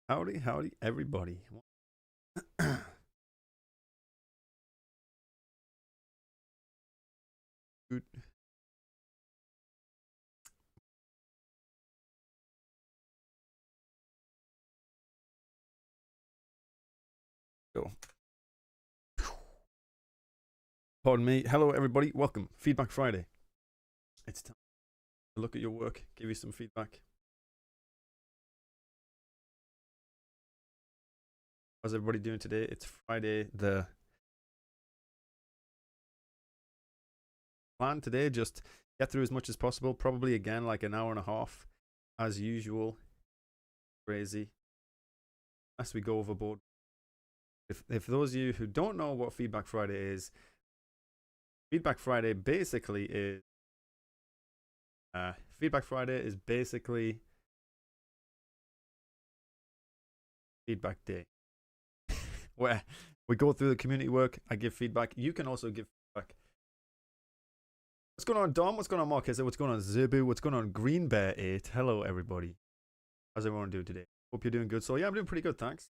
Howdy, howdy, everybody. Good. Go. Pardon me. Hello, everybody. Welcome. Feedback Friday. It's time to look at your work, give you some feedback. How's everybody doing today? It's Friday. The plan today, just get through as much as possible. Probably again, like an hour and a half, as usual. Crazy. As we go overboard. If those of you who don't know what Feedback Friday is, Feedback Friday basically is Feedback Day, where we go through the community work. I give feedback. You can also give feedback. What's going on, Dom? What's going on, Marcus? What's going on, Zebu? What's going on, Green Bear 8? Hello, everybody. How's everyone doing today? Hope you're doing good. So, yeah, I'm doing pretty good, thanks.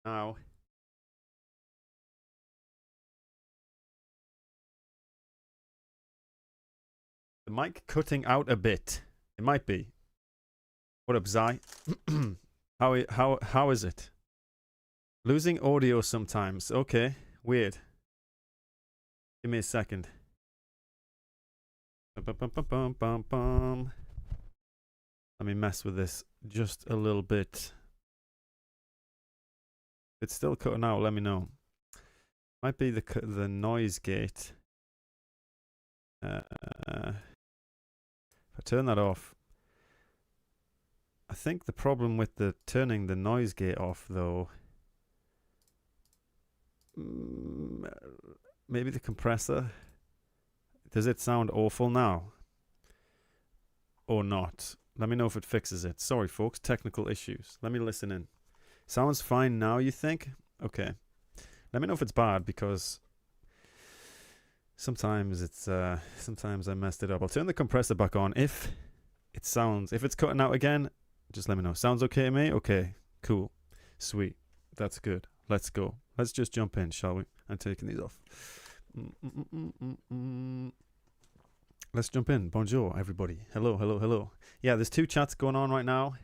Now, the mic cutting out a bit. It might be. What up, Zai? How is it? Losing audio sometimes. Okay, weird. Give me a second. Let me mess with this just a little bit. If it's still cutting out, let me know. Might be the noise gate. If I turn that off, I think the problem with turning the noise gate off, though, maybe the compressor. Does it sound awful now? Or not? Let me know if it fixes it. Sorry, folks, technical issues. Let me listen in. Sounds fine now, you think? Okay. Let me know if it's bad, because sometimes sometimes I messed it up. I'll turn the compressor back on. If it's cutting out again, just let me know. Sounds okay to me? Okay, cool, sweet, that's good. Let's go. Let's just jump in, shall we? I'm taking these off. Let's jump in. Bonjour, everybody. Hello, hello, hello. Yeah, there's two chats going on right now.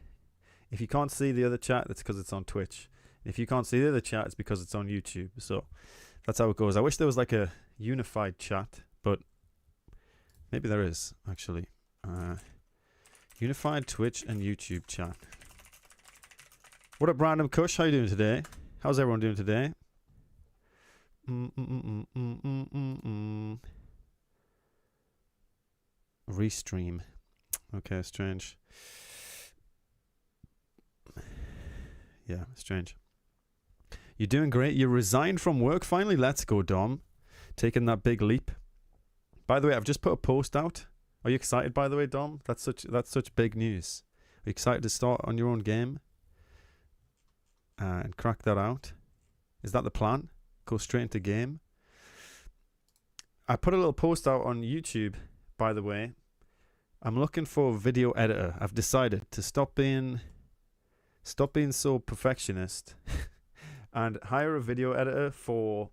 If you can't see the other chat, that's because it's on Twitch. If you can't see the other chat, it's because it's on YouTube. So that's how it goes. I wish there was like a unified chat, but maybe there is, actually. Unified Twitch and YouTube chat. What up, Random Kush? How you doing today? How's everyone doing today? Restream. Okay, strange. Yeah, strange. You're doing great. You resigned from work finally. Let's go, Dom. Taking that big leap. By the way, I've just put a post out. Are you excited, by the way, Dom? That's such big news. Are you excited to start on your own game and crack that out? Is that the plan? Go straight into game? I put a little post out on YouTube, by the way. I'm looking for a video editor. I've decided to stop being so perfectionist and hire a video editor for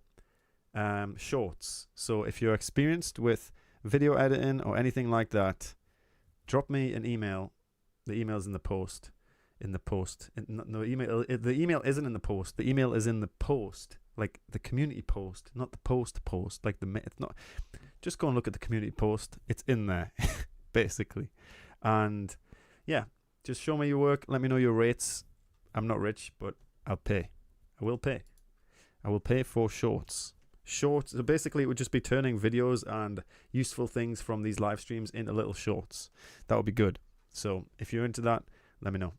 shorts. So if you're experienced with video editing or anything like that, drop me an email. The email's in the post. The email isn't in the post. The email is in the post, like the community post, not the post. Like it's not. Just go and look at the community post. It's in there, basically. And yeah, just show me your work. Let me know your rates. I'm not rich, but I'll pay. I will pay. I will pay for shorts. Shorts. So basically, it would just be turning videos and useful things from these live streams into little shorts. That would be good. So if you're into that, let me know.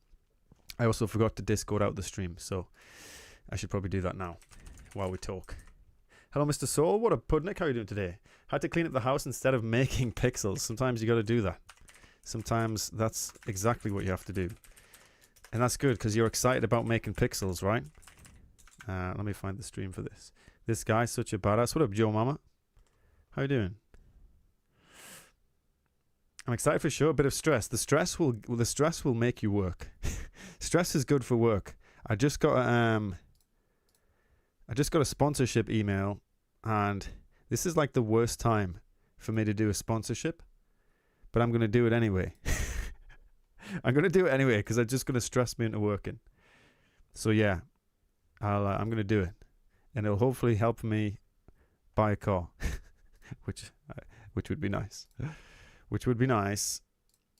I also forgot to Discord out the stream, so I should probably do that now while we talk. Hello, Mr. Soul. What up, Pudnick? How are you doing today? Had to clean up the house instead of making pixels. Sometimes you got to do that. Sometimes that's exactly what you have to do. And that's good because you're excited about making pixels, right? Let me find the stream for this. This guy's such a badass. What up, Joe Mama? How you doing? I'm excited for sure. A bit of stress. The stress will make you work. Stress is good for work. I just got a sponsorship email, and this is like the worst time for me to do a sponsorship, but I'm gonna do it anyway. I'm gonna do it anyway because it's just gonna stress me into working. So yeah, I'm gonna do it, and it'll hopefully help me buy a car, which would be nice. Which would be nice.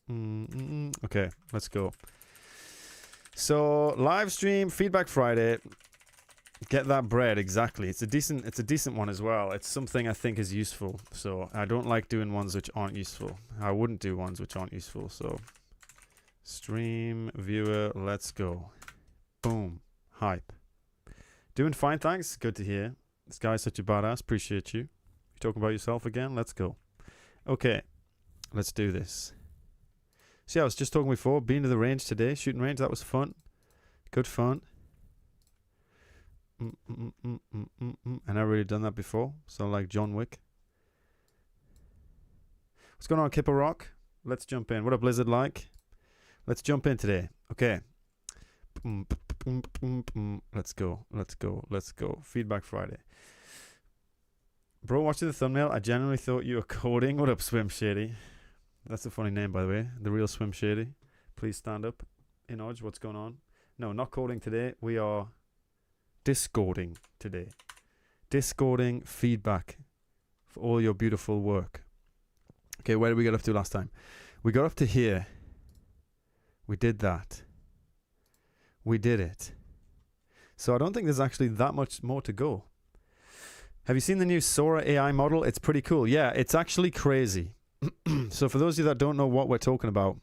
Okay, let's go. So live stream feedback Friday. Get that bread, exactly. It's a decent one as well. It's something I think is useful. So I don't like doing ones which aren't useful. I wouldn't do ones which aren't useful. So stream viewer, let's go. Boom. Hype. Doing fine, thanks. Good to hear. This guy's such a badass. Appreciate you. You talking about yourself again? Let's go. Okay. Let's do this. See, I was just talking before, being to the range today, shooting range, that was fun. Good fun. And I've already done that before, so like John Wick. What's going on, Kipper Rock? Let's jump in. What a blizzard like. Let's jump in today. Okay. Let's go. Let's go. Let's go. Feedback Friday. Bro, watching the thumbnail, I genuinely thought you were coding. What up, Swim Shady? That's a funny name, by the way. The real Swim Shady. Please stand up. Inoj, what's going on? No, not coding today. We are Discording today. Discording feedback for all your beautiful work. Okay, where did we get up to last time? We got up to here. We did that. We did it. So I don't think there's actually that much more to go. Have you seen the new Sora AI model? It's pretty cool. Yeah, it's actually crazy. So for those of you that don't know what we're talking about,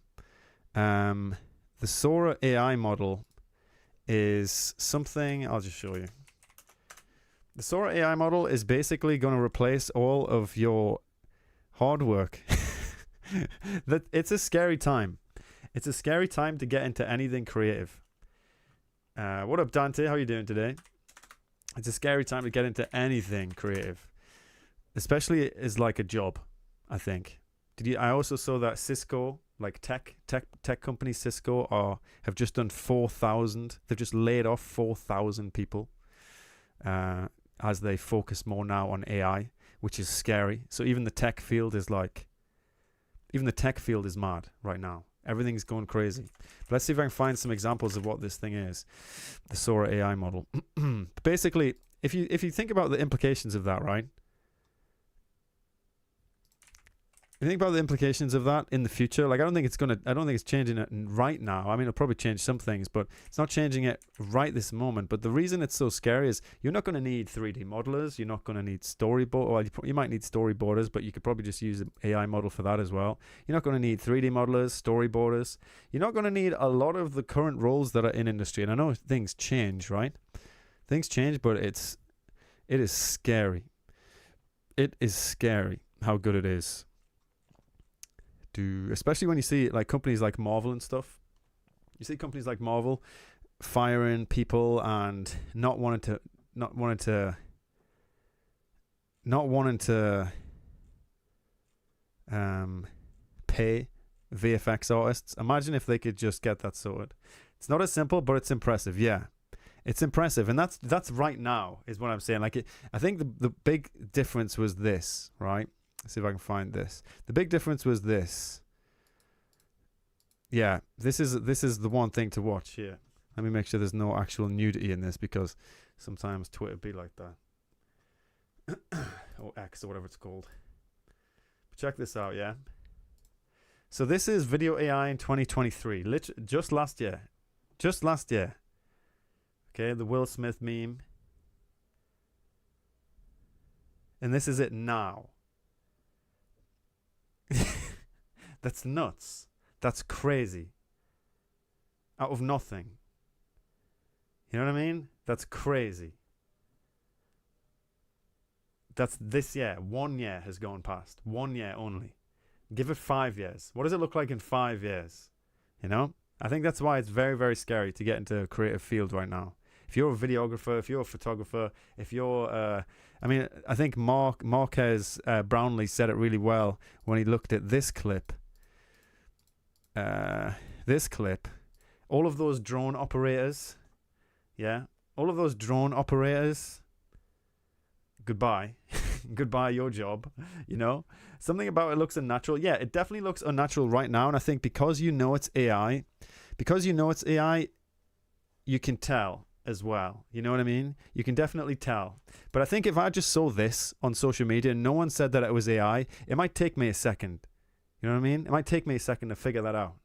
the Sora AI model is something, I'll just show you. The Sora AI model is basically going to replace all of your hard work. It's a scary time. It's a scary time to get into anything creative. What up, Dante? How are you doing today? It's a scary time to get into anything creative, especially as like a job, I think. I also saw that Cisco, like tech company Cisco, have just done 4,000. They've just laid off 4,000 people as they focus more now on AI, which is scary. So even the tech field is mad right now. Everything's going crazy. But let's see if I can find some examples of what this thing is, the Sora AI model. Basically, if you think about the implications of that, right? You think about the implications of that in the future. Like I don't think it's changing it right now. I mean, it'll probably change some things, but it's not changing it right this moment. But the reason it's so scary is you're not going to need 3D modelers. You're not going to need storyboard. Well, you might need storyboarders, but you could probably just use an AI model for that as well. You're not going to need 3D modelers, storyboarders. You're not going to need a lot of the current roles that are in industry. And I know things change, right? Things change, but it is scary. It is scary how good it is. Especially when you see like companies like Marvel and stuff. You see companies like Marvel firing people and not wanting to pay VFX artists. Imagine if they could just get that sorted. It's not as simple, but it's impressive. Yeah, it's impressive, and that's right now is what I'm saying. Like I think the big difference was this, right? Let's see if I can find this. The big difference was this. Yeah, this is the one thing to watch here. Let me make sure there's no actual nudity in this because sometimes Twitter be like that. Or X or whatever it's called. But check this out, yeah? So this is video AI in 2023. Just last year. Just last year. Okay, the Will Smith meme. And this is it now. That's nuts. That's crazy. Out of nothing. You know what I mean? That's crazy. That's this year. 1 year has gone past. 1 year only. Give it 5 years. What does it look like in 5 years? You know? I think that's why it's very, very scary to get into a creative field right now. If you're a videographer, if you're a photographer, if you're... I think Marquez Brownlee said it really well when he looked at this clip. this clip, all of those drone operators, yeah, all of those drone operators, goodbye. Goodbye, your job. You know, something about it looks unnatural. Yeah, it definitely looks unnatural right now. And I think because you know it's AI, you can tell as well. You know what I mean? You can definitely tell. But I think if I just saw this on social media and no one said that it was AI, it might take me a second. You know what I mean? It might take me a second to figure that out.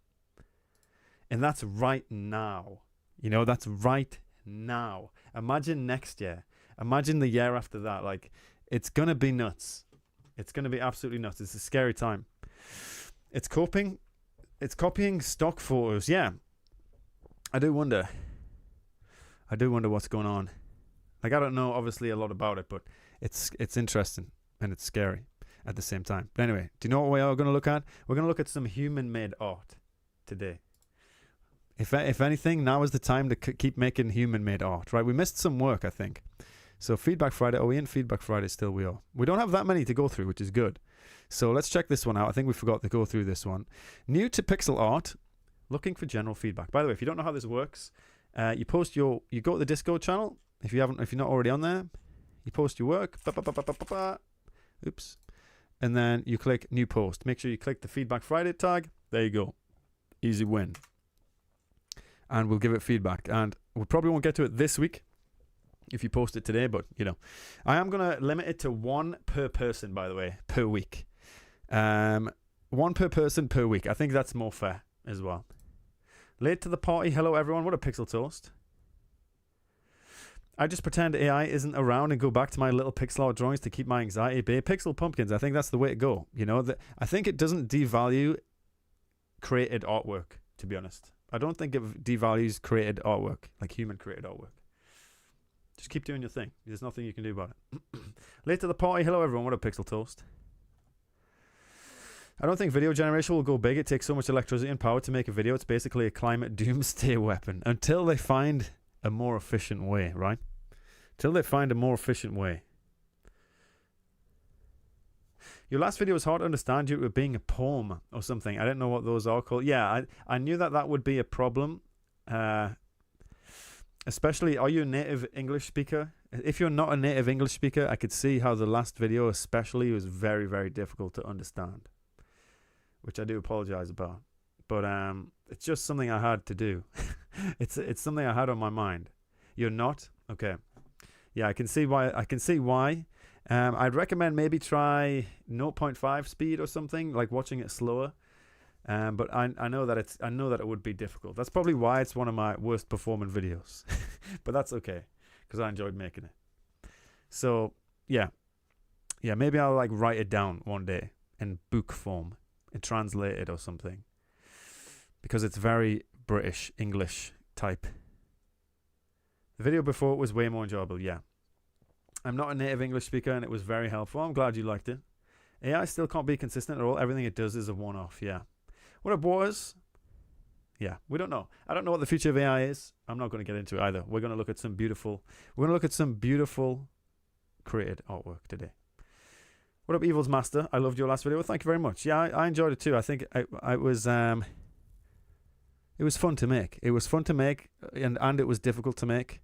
And that's right now. You know, that's right now. Imagine next year. Imagine the year after that. Like, it's going to be nuts. It's going to be absolutely nuts. It's a scary time. It's copying stock photos. Yeah. I do wonder what's going on. Like, I don't know obviously a lot about it, but it's interesting and it's scary at the same time. But anyway, do you know what we are going to look at? We're going to look at some human-made art today. If anything, now is the time to keep making human-made art, right? We missed some work, I think. So Feedback Friday, are we in Feedback Friday? Still we are. We don't have that many to go through, which is good. So let's check this one out. I think we forgot to go through this one. New to pixel art, looking for general feedback. By the way, if you don't know how this works, you go to the Discord channel. If you're not already on there, you post your work. Oops. And then you click new post. Make sure you click the Feedback Friday tag. There you go. Easy win. And we'll give it feedback. And we probably won't get to it this week if you post it today, but you know, I am going to limit it to one per person, by the way, per week. One per person per week. I think that's more fair as well. Late to the party. Hello, everyone. What a pixel toast. I just pretend AI isn't around and go back to my little pixel art drawings to keep my anxiety at bay. Pixel pumpkins. I think that's the way to go. You know, I think it doesn't devalue created artwork, to be honest. I don't think it devalues created artwork, like human created artwork. Just keep doing your thing. There's nothing you can do about it. Late to the party. Hello, everyone. What a pixel toast. I don't think video generation will go big. It takes so much electricity and power to make a video. It's basically a climate doomsday weapon until they find a more efficient way, right? Till they find a more efficient way. Your last video was hard to understand due to it being a poem or something. I didn't know what those are called. Yeah, I knew that would be a problem. Especially, are you a native English speaker? If you're not a native English speaker, I could see how the last video especially was very, very difficult to understand, which I do apologize about. But it's just something I had to do. It's something I had on my mind. You're not? Okay. Yeah, I can see why. I'd recommend maybe try 0.5 speed or something, like watching it slower. But I know that it would be difficult. That's probably why it's one of my worst performing videos. But that's okay, because I enjoyed making it. So yeah, maybe I'll like write it down one day in book form and translate it or something, because it's very British English type. The video before it was way more enjoyable. Yeah, I'm not a native English speaker, and it was very helpful. I'm glad you liked it. AI still can't be consistent at all. Everything it does is a one-off. Yeah. What up, boys? Yeah, we don't know. I don't know what the future of AI is. I'm not going to get into it either. We're going to look at some beautiful created artwork today. What up, Evil's Master? I loved your last video. Well, thank you very much. Yeah, I enjoyed it too. I think it was fun to make. It was fun to make, and it was difficult to make,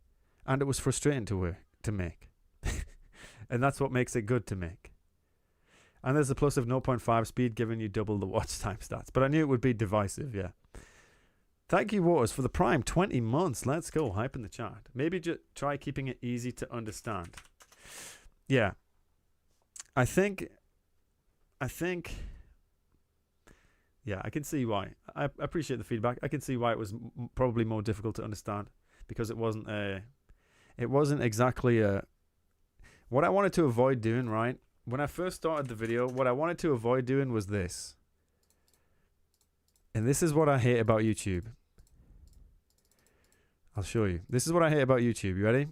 and it was frustrating to make. And that's what makes it good to make. And there's a plus of 0.5 speed, giving you double the watch time stats. But I knew it would be divisive, yeah. Thank you, Waters, for the Prime 20 months. Let's go. Hype in the chat. Maybe just try keeping it easy to understand. Yeah. I think, yeah, I can see why. I appreciate the feedback. I can see why it was probably more difficult to understand, because it wasn't exactly what I wanted to avoid doing, right? When I first started the video, what I wanted to avoid doing was this. And this is what I hate about YouTube. I'll show you. This is what I hate about YouTube. You ready?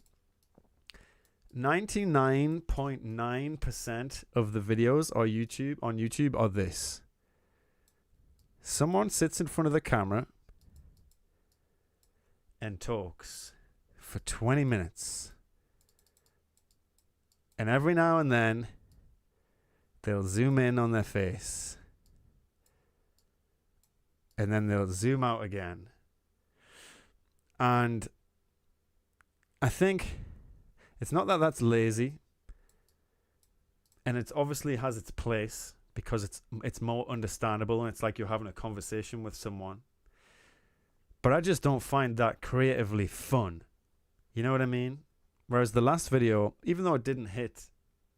99.9% of the videos on YouTube are this. Someone sits in front of the camera and talks for 20 minutes. And every now and then, they'll zoom in on their face. And then they'll zoom out again. And I think it's not that that's lazy. And it obviously has its place because it's more understandable and it's like you're having a conversation with someone. But I just don't find that creatively fun. You know what I mean? Whereas the last video, even though it didn't hit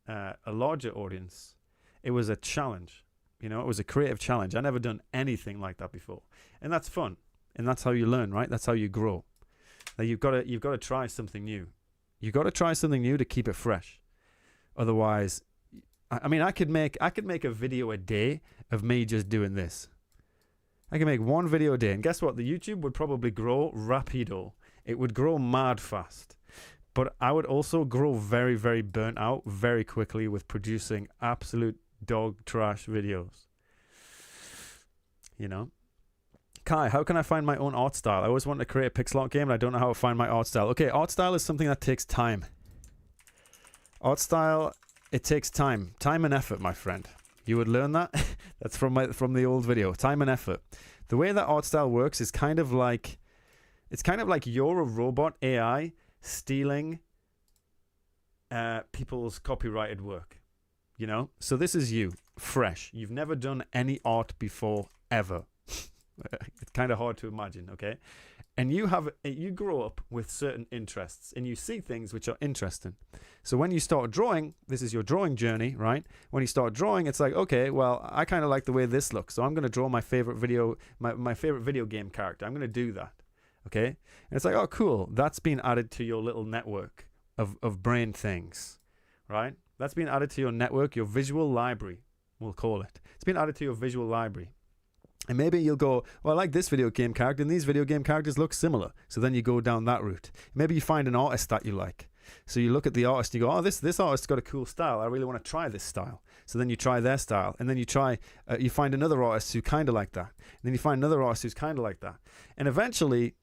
a larger audience, it was a challenge. You know, it was a creative challenge. I never done anything like that before. And that's fun. And that's how you learn, right? That's how you grow. Now you've got to try something new. You've got to try something new to keep it fresh. Otherwise, I mean, I could make a video a day of me just doing this. I can make one video a day, and guess what? The YouTube would probably grow rapido. It would grow mad fast. But I would also grow very, very burnt out very quickly with producing absolute dog trash videos. You know? Kai, how can I find my own art style? I always want to create a pixel art game, and I don't know how to find my art style. Okay, art style is something that takes time. Art style, it takes time. Time and effort, my friend. You would learn that. That's from the old video. Time and effort. The way that art style works is kind of like you're a robot AI stealing people's copyrighted work. You know? So this is you, fresh. You've never done any art before, ever. It's kind of hard to imagine, okay? And you grow up with certain interests and you see things which are interesting. So when you start drawing, this is your drawing journey, right? When you start drawing, it's like, okay, well, I kind of like the way this looks. So I'm going to draw my favorite video game character. I'm going to do that, okay? And it's like, oh, cool. That's been added to your little network of brain things, right? That's been added to your network, your visual library, we'll call it. It's been added to your visual library. And maybe you'll go, well, I like this video game character, and these video game characters look similar. So then you go down that route. Maybe you find an artist that you like. So you look at the artist and you go, oh, this artist's got a cool style. I really want to try this style. So then you try their style. And then you find another artist who kind of like that. And then you find another artist who's kind of like that. And eventually,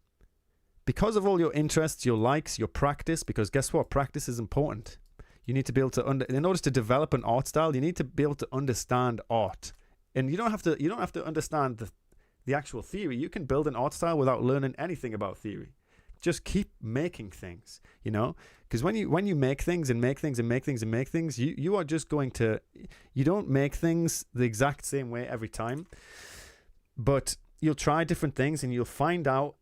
because of all your interests, your likes, your practice, because guess what? Practice is important. You need to be able to, in order to develop an art style, you need to be able to understand art. And you don't have to understand the actual theory. You can build an art style without learning anything about theory. Just keep making things, you know? Because when you make things and make things and make things and make things, you are just going to, you don't make things the exact same way every time, but you'll try different things and you'll find out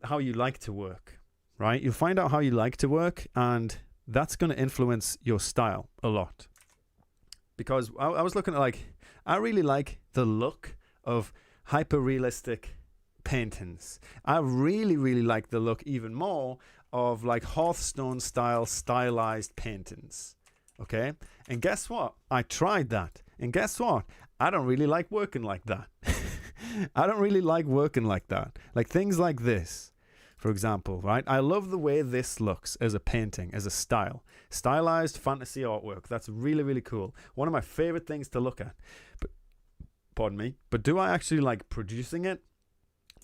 how you like to work, right? You'll find out how you like to work, and that's going to influence your style a lot. Because I was looking at, I really like the look of hyper-realistic paintings. I really, really like the look even more of Hearthstone style stylized paintings. Okay? And guess what? I tried that. And guess what? I don't really like working like that. I don't really like working like that. Like things like this, for example, right? I love the way this looks as a painting, as a style. Stylized fantasy artwork. That's really, really cool. One of my favorite things to look at. But, pardon me. But do I actually like producing it?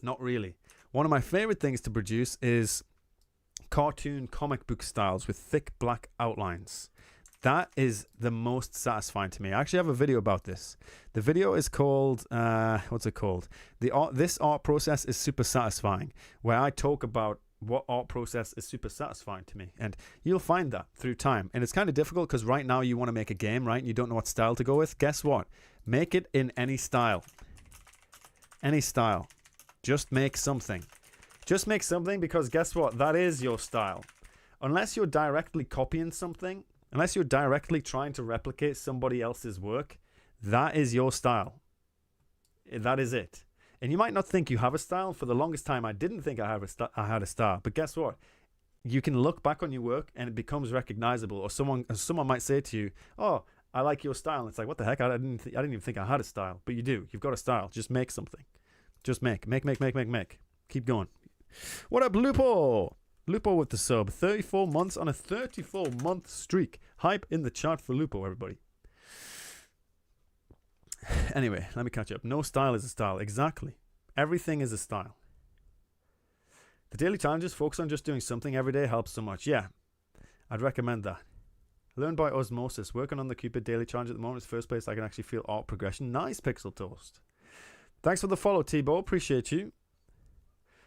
Not really. One of my favorite things to produce is cartoon comic book styles with thick black outlines. That is the most satisfying to me. I actually have a video about this. The video is called, what's it called? This art process is super satisfying, where I talk about what art process is super satisfying to me. And you'll find that through time. And it's kind of difficult because right now you want to make a game, right? And you don't know what style to go with. Guess what? Make it in any style. Any style. Just make something. Just make something, because guess what? That is your style. Unless you're directly copying something, unless you're directly trying to replicate somebody else's work, that is your style. That is it. And you might not think you have a style. For the longest time, I didn't think I had a style. But guess what? You can look back on your work and it becomes recognizable. Or someone might say to you, "Oh, I like your style." And it's like, what the heck? I didn't even think I had a style. But you do. You've got a style. Just make something. Just make. Keep going. What up, Lupo? Lupo with the sub. 34 months on a 34-month streak. Hype in the chat for Lupo, everybody. Anyway, let me catch up. No style is a style. Exactly. Everything is a style. The daily challenges focus on just doing something every day helps so much. Yeah, I'd recommend that. Learn by osmosis. Working on the Cupid daily challenge at the moment is first place I can actually feel art progression. Nice, Pixel Toast. Thanks for the follow, T-Bo. Appreciate you.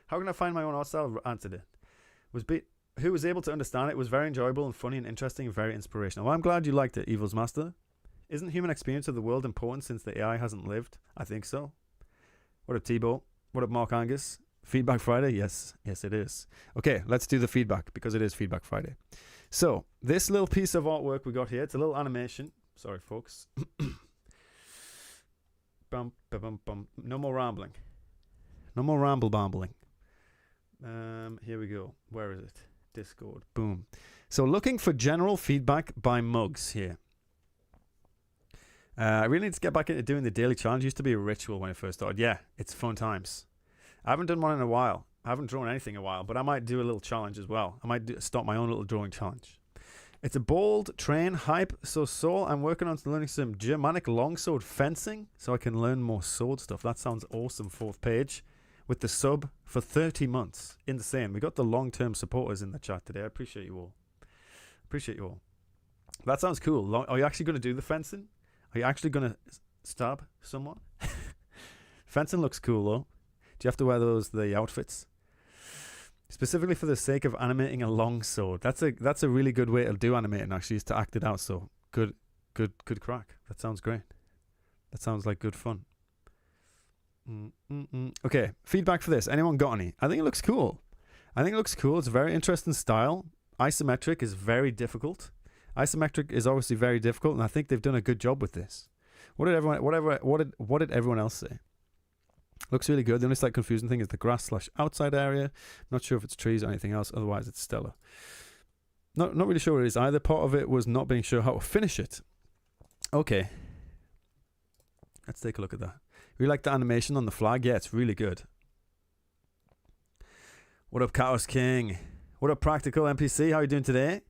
How can I find my own art style? Answered it. Who was able to understand it? Was very enjoyable and funny and interesting and very inspirational. Well, I'm glad you liked it, Evil's Master. Isn't human experience of the world important since the AI hasn't lived? I think so. What up, T-Bo? What up, Mark Angus? Feedback Friday? Yes, it is. Okay, let's do the feedback because it is Feedback Friday. So, this little piece of artwork we got here, it's a little animation. Sorry, folks. Bum, bum, bum. No more rambling. No more ramble-bambling. Here we go. Where is it? Discord. Boom. So, looking for general feedback by Mugs here. I really need to get back into doing the daily challenge. It used to be a ritual when I first started. Yeah, it's fun times. I haven't done one in a while. I haven't drawn anything in a while, but I might do a little challenge as well. I might start my own little drawing challenge. It's a bold train hype. So I'm working on learning some Germanic longsword fencing so I can learn more sword stuff. That sounds awesome. 4th page with the sub for 30 months. Insane. We got the long-term supporters in the chat today. I appreciate you all. That sounds cool. Are you actually going to do the fencing? Are you actually going to stab someone? Fencing looks cool, though. Do you have to wear the outfits? Specifically for the sake of animating a long sword. That's a really good way to do animating, actually, is to act it out. So, good crack. That sounds great. That sounds like good fun. Okay, feedback for this. Anyone got any? I think it looks cool. It's a very interesting style. Isometric is very difficult. Isometric is obviously very difficult, and I think they've done a good job with this. What did everyone else say? Looks really good. The only slight confusing thing is the grass/outside area. Not sure if it's trees or anything else. Otherwise, it's stellar. Not really sure what it is either. Part of it was not being sure how to finish it. Okay. Let's take a look at that. We like the animation on the flag. Yeah, it's really good. What up, Chaos King? What up, Practical NPC? How are you doing today?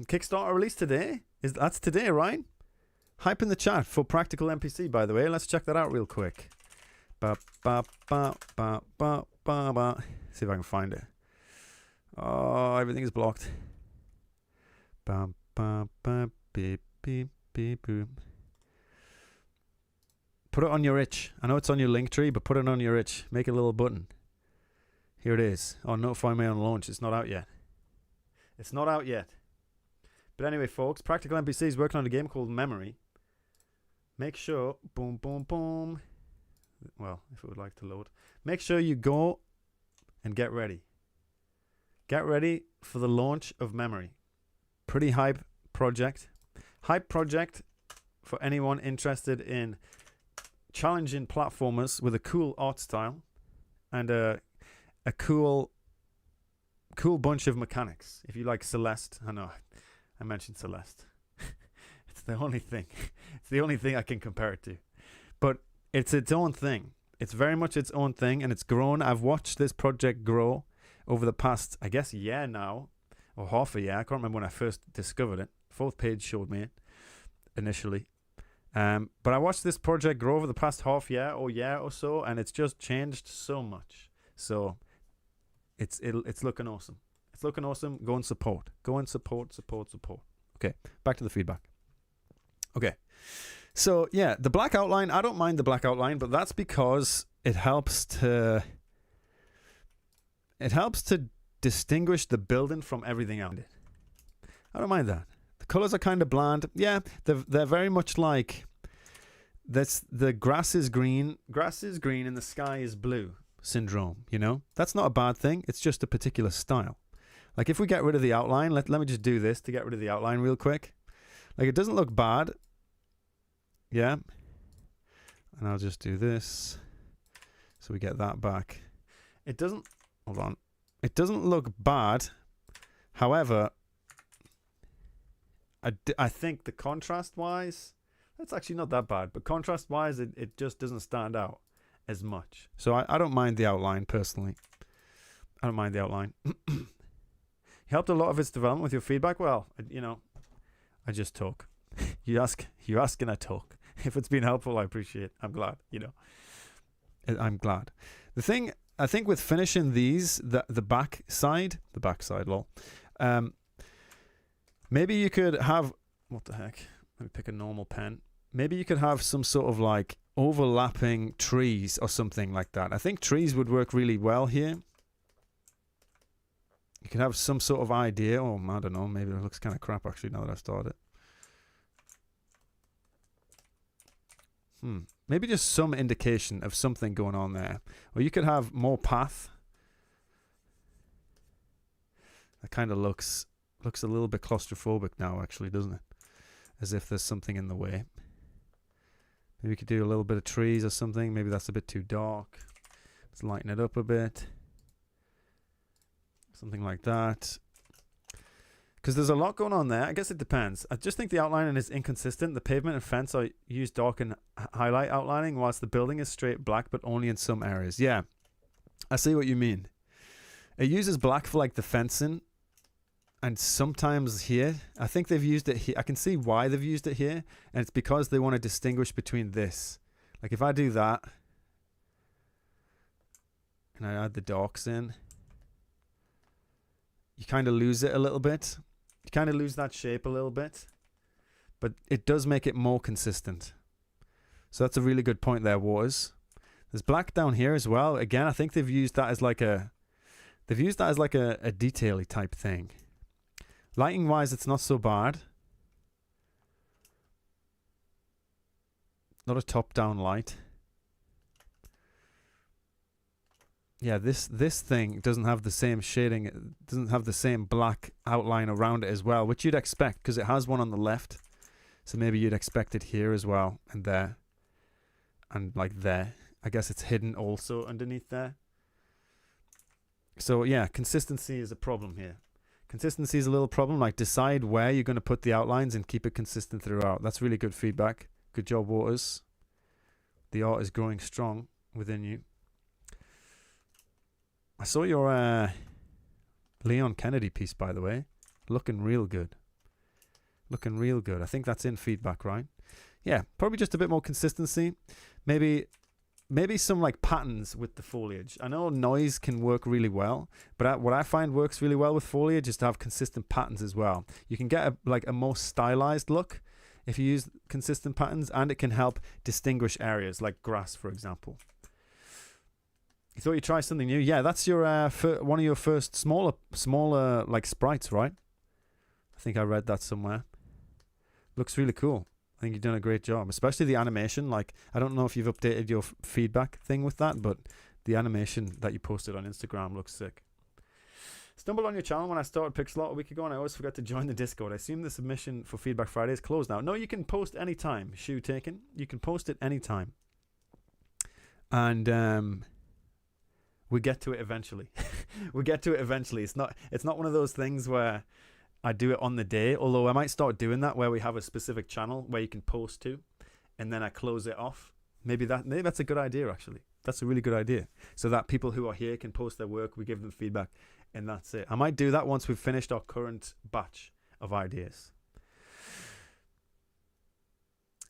Kickstarter release today? That's today, right? Hype in the chat for Practical NPC, by the way. Let's check that out real quick. See if I can find it. Oh, everything is blocked. Put it on your itch. I know it's on your link tree, but put it on your itch. Make a little button. Here it is. Oh, notify me on launch. It's not out yet. But anyway, folks, Practical NPC is working on a game called Memory. Make sure, boom, boom, boom. Well, if it would like to load. Make sure you go and get ready. Get ready for the launch of Memory. Pretty hype project. Hype project for anyone interested in challenging platformers with a cool art style and a cool bunch of mechanics. If you like Celeste, I know I mentioned Celeste. It's the only thing. It's the only thing I can compare it to. But it's its own thing. It's very much its own thing, and it's grown. I've watched this project grow over the past, I guess, year now, or half a year. I can't remember when I first discovered it. 4th page showed me it initially. But I watched this project grow over the past half year or so, and it's just changed so much. So it's looking awesome. It's looking awesome. Go and support. Support. Okay, back to the feedback. Okay. So, yeah, the black outline, I don't mind the black outline, but that's because it helps to distinguish the building from everything else. I don't mind that. The colors are kind of bland. Yeah, they're very much like the grass is green and the sky is blue syndrome, you know? That's not a bad thing. It's just a particular style. Like if we get rid of the outline, let me just do this to get rid of the outline real quick. Like it doesn't look bad. Yeah. And I'll just do this. So we get that back. It doesn't look bad. However, I think the contrast wise, that's actually not that bad. But contrast wise, it just doesn't stand out as much. So I don't mind the outline personally. I don't mind the outline. You helped a lot of its development with your feedback. Well, you know, I just talk. You ask and I talk. If it's been helpful, I appreciate it. I'm glad, you know. I'm glad. The thing, I think with finishing these, the back side, lol. Maybe you could have, what the heck? Let me pick a normal pen. maybe you could have some sort of like overlapping trees or something like that. I think trees would work really well here. You could have some sort of idea. Oh, I don't know. Maybe it looks kind of crap actually now that I've started it. Maybe just some indication of something going on there. Or you could have more path. That kind of looks a little bit claustrophobic now actually, doesn't it? As if there's something in the way. Maybe we could do a little bit of trees or something. Maybe that's a bit too dark. Let's lighten it up a bit. Something like that. Because there's a lot going on there. I guess it depends. I just think the outlining is inconsistent. The pavement and fence are use dark and highlight outlining, whilst the building is straight black, but only in some areas. Yeah, I see what you mean. It uses black for like the fencing, and sometimes here. I think they've used it here. I can see why they've used it here, and it's because they want to distinguish between this. Like if I do that, and I add the darks in, you kind of lose it a little bit. You kind of lose that shape a little bit, but it does make it more consistent. So that's a really good point there, Waters. There's black down here as well. Again, I think they've used that as like a detail-y type thing. Lighting wise, it's not so bad. Not a top-down light. Yeah, this thing doesn't have the same shading. It doesn't have the same black outline around it as well, which you'd expect because it has one on the left. So maybe you'd expect it here as well, and there, and like there. I guess it's hidden also underneath there. So yeah, consistency is a problem here. Consistency is a little problem. Like decide where you're going to put the outlines and keep it consistent throughout. That's really good feedback. Good job, Waters. The art is growing strong within you. I saw your Leon Kennedy piece, by the way. Looking real good. Looking real good. I think that's in feedback, right? Yeah, probably just a bit more consistency. Maybe some like patterns with the foliage. I know noise can work really well, but what I find works really well with foliage is to have consistent patterns as well. You can get a more stylized look if you use consistent patterns, and it can help distinguish areas like grass, for example. You thought you'd try something new? Yeah, that's your one of your first smaller like sprites, right? I think I read that somewhere. Looks really cool. I think you've done a great job, especially the animation. Like, I don't know if you've updated your feedback thing with that, but the animation that you posted on Instagram looks sick. Stumbled on your channel when I started Pixel Art a week ago, and I always forgot to join the Discord. I assume the submission for Feedback Friday is closed now. No, you can post anytime. Shoe taken. You can post it anytime. And we get to it eventually. We get to it eventually. It's not one of those things where I do it on the day, although I might start doing that where we have a specific channel where you can post to, and then I close it off. Maybe that's a good idea, actually. That's a really good idea. So that people who are here can post their work, we give them feedback, and that's it. I might do that once we've finished our current batch of ideas.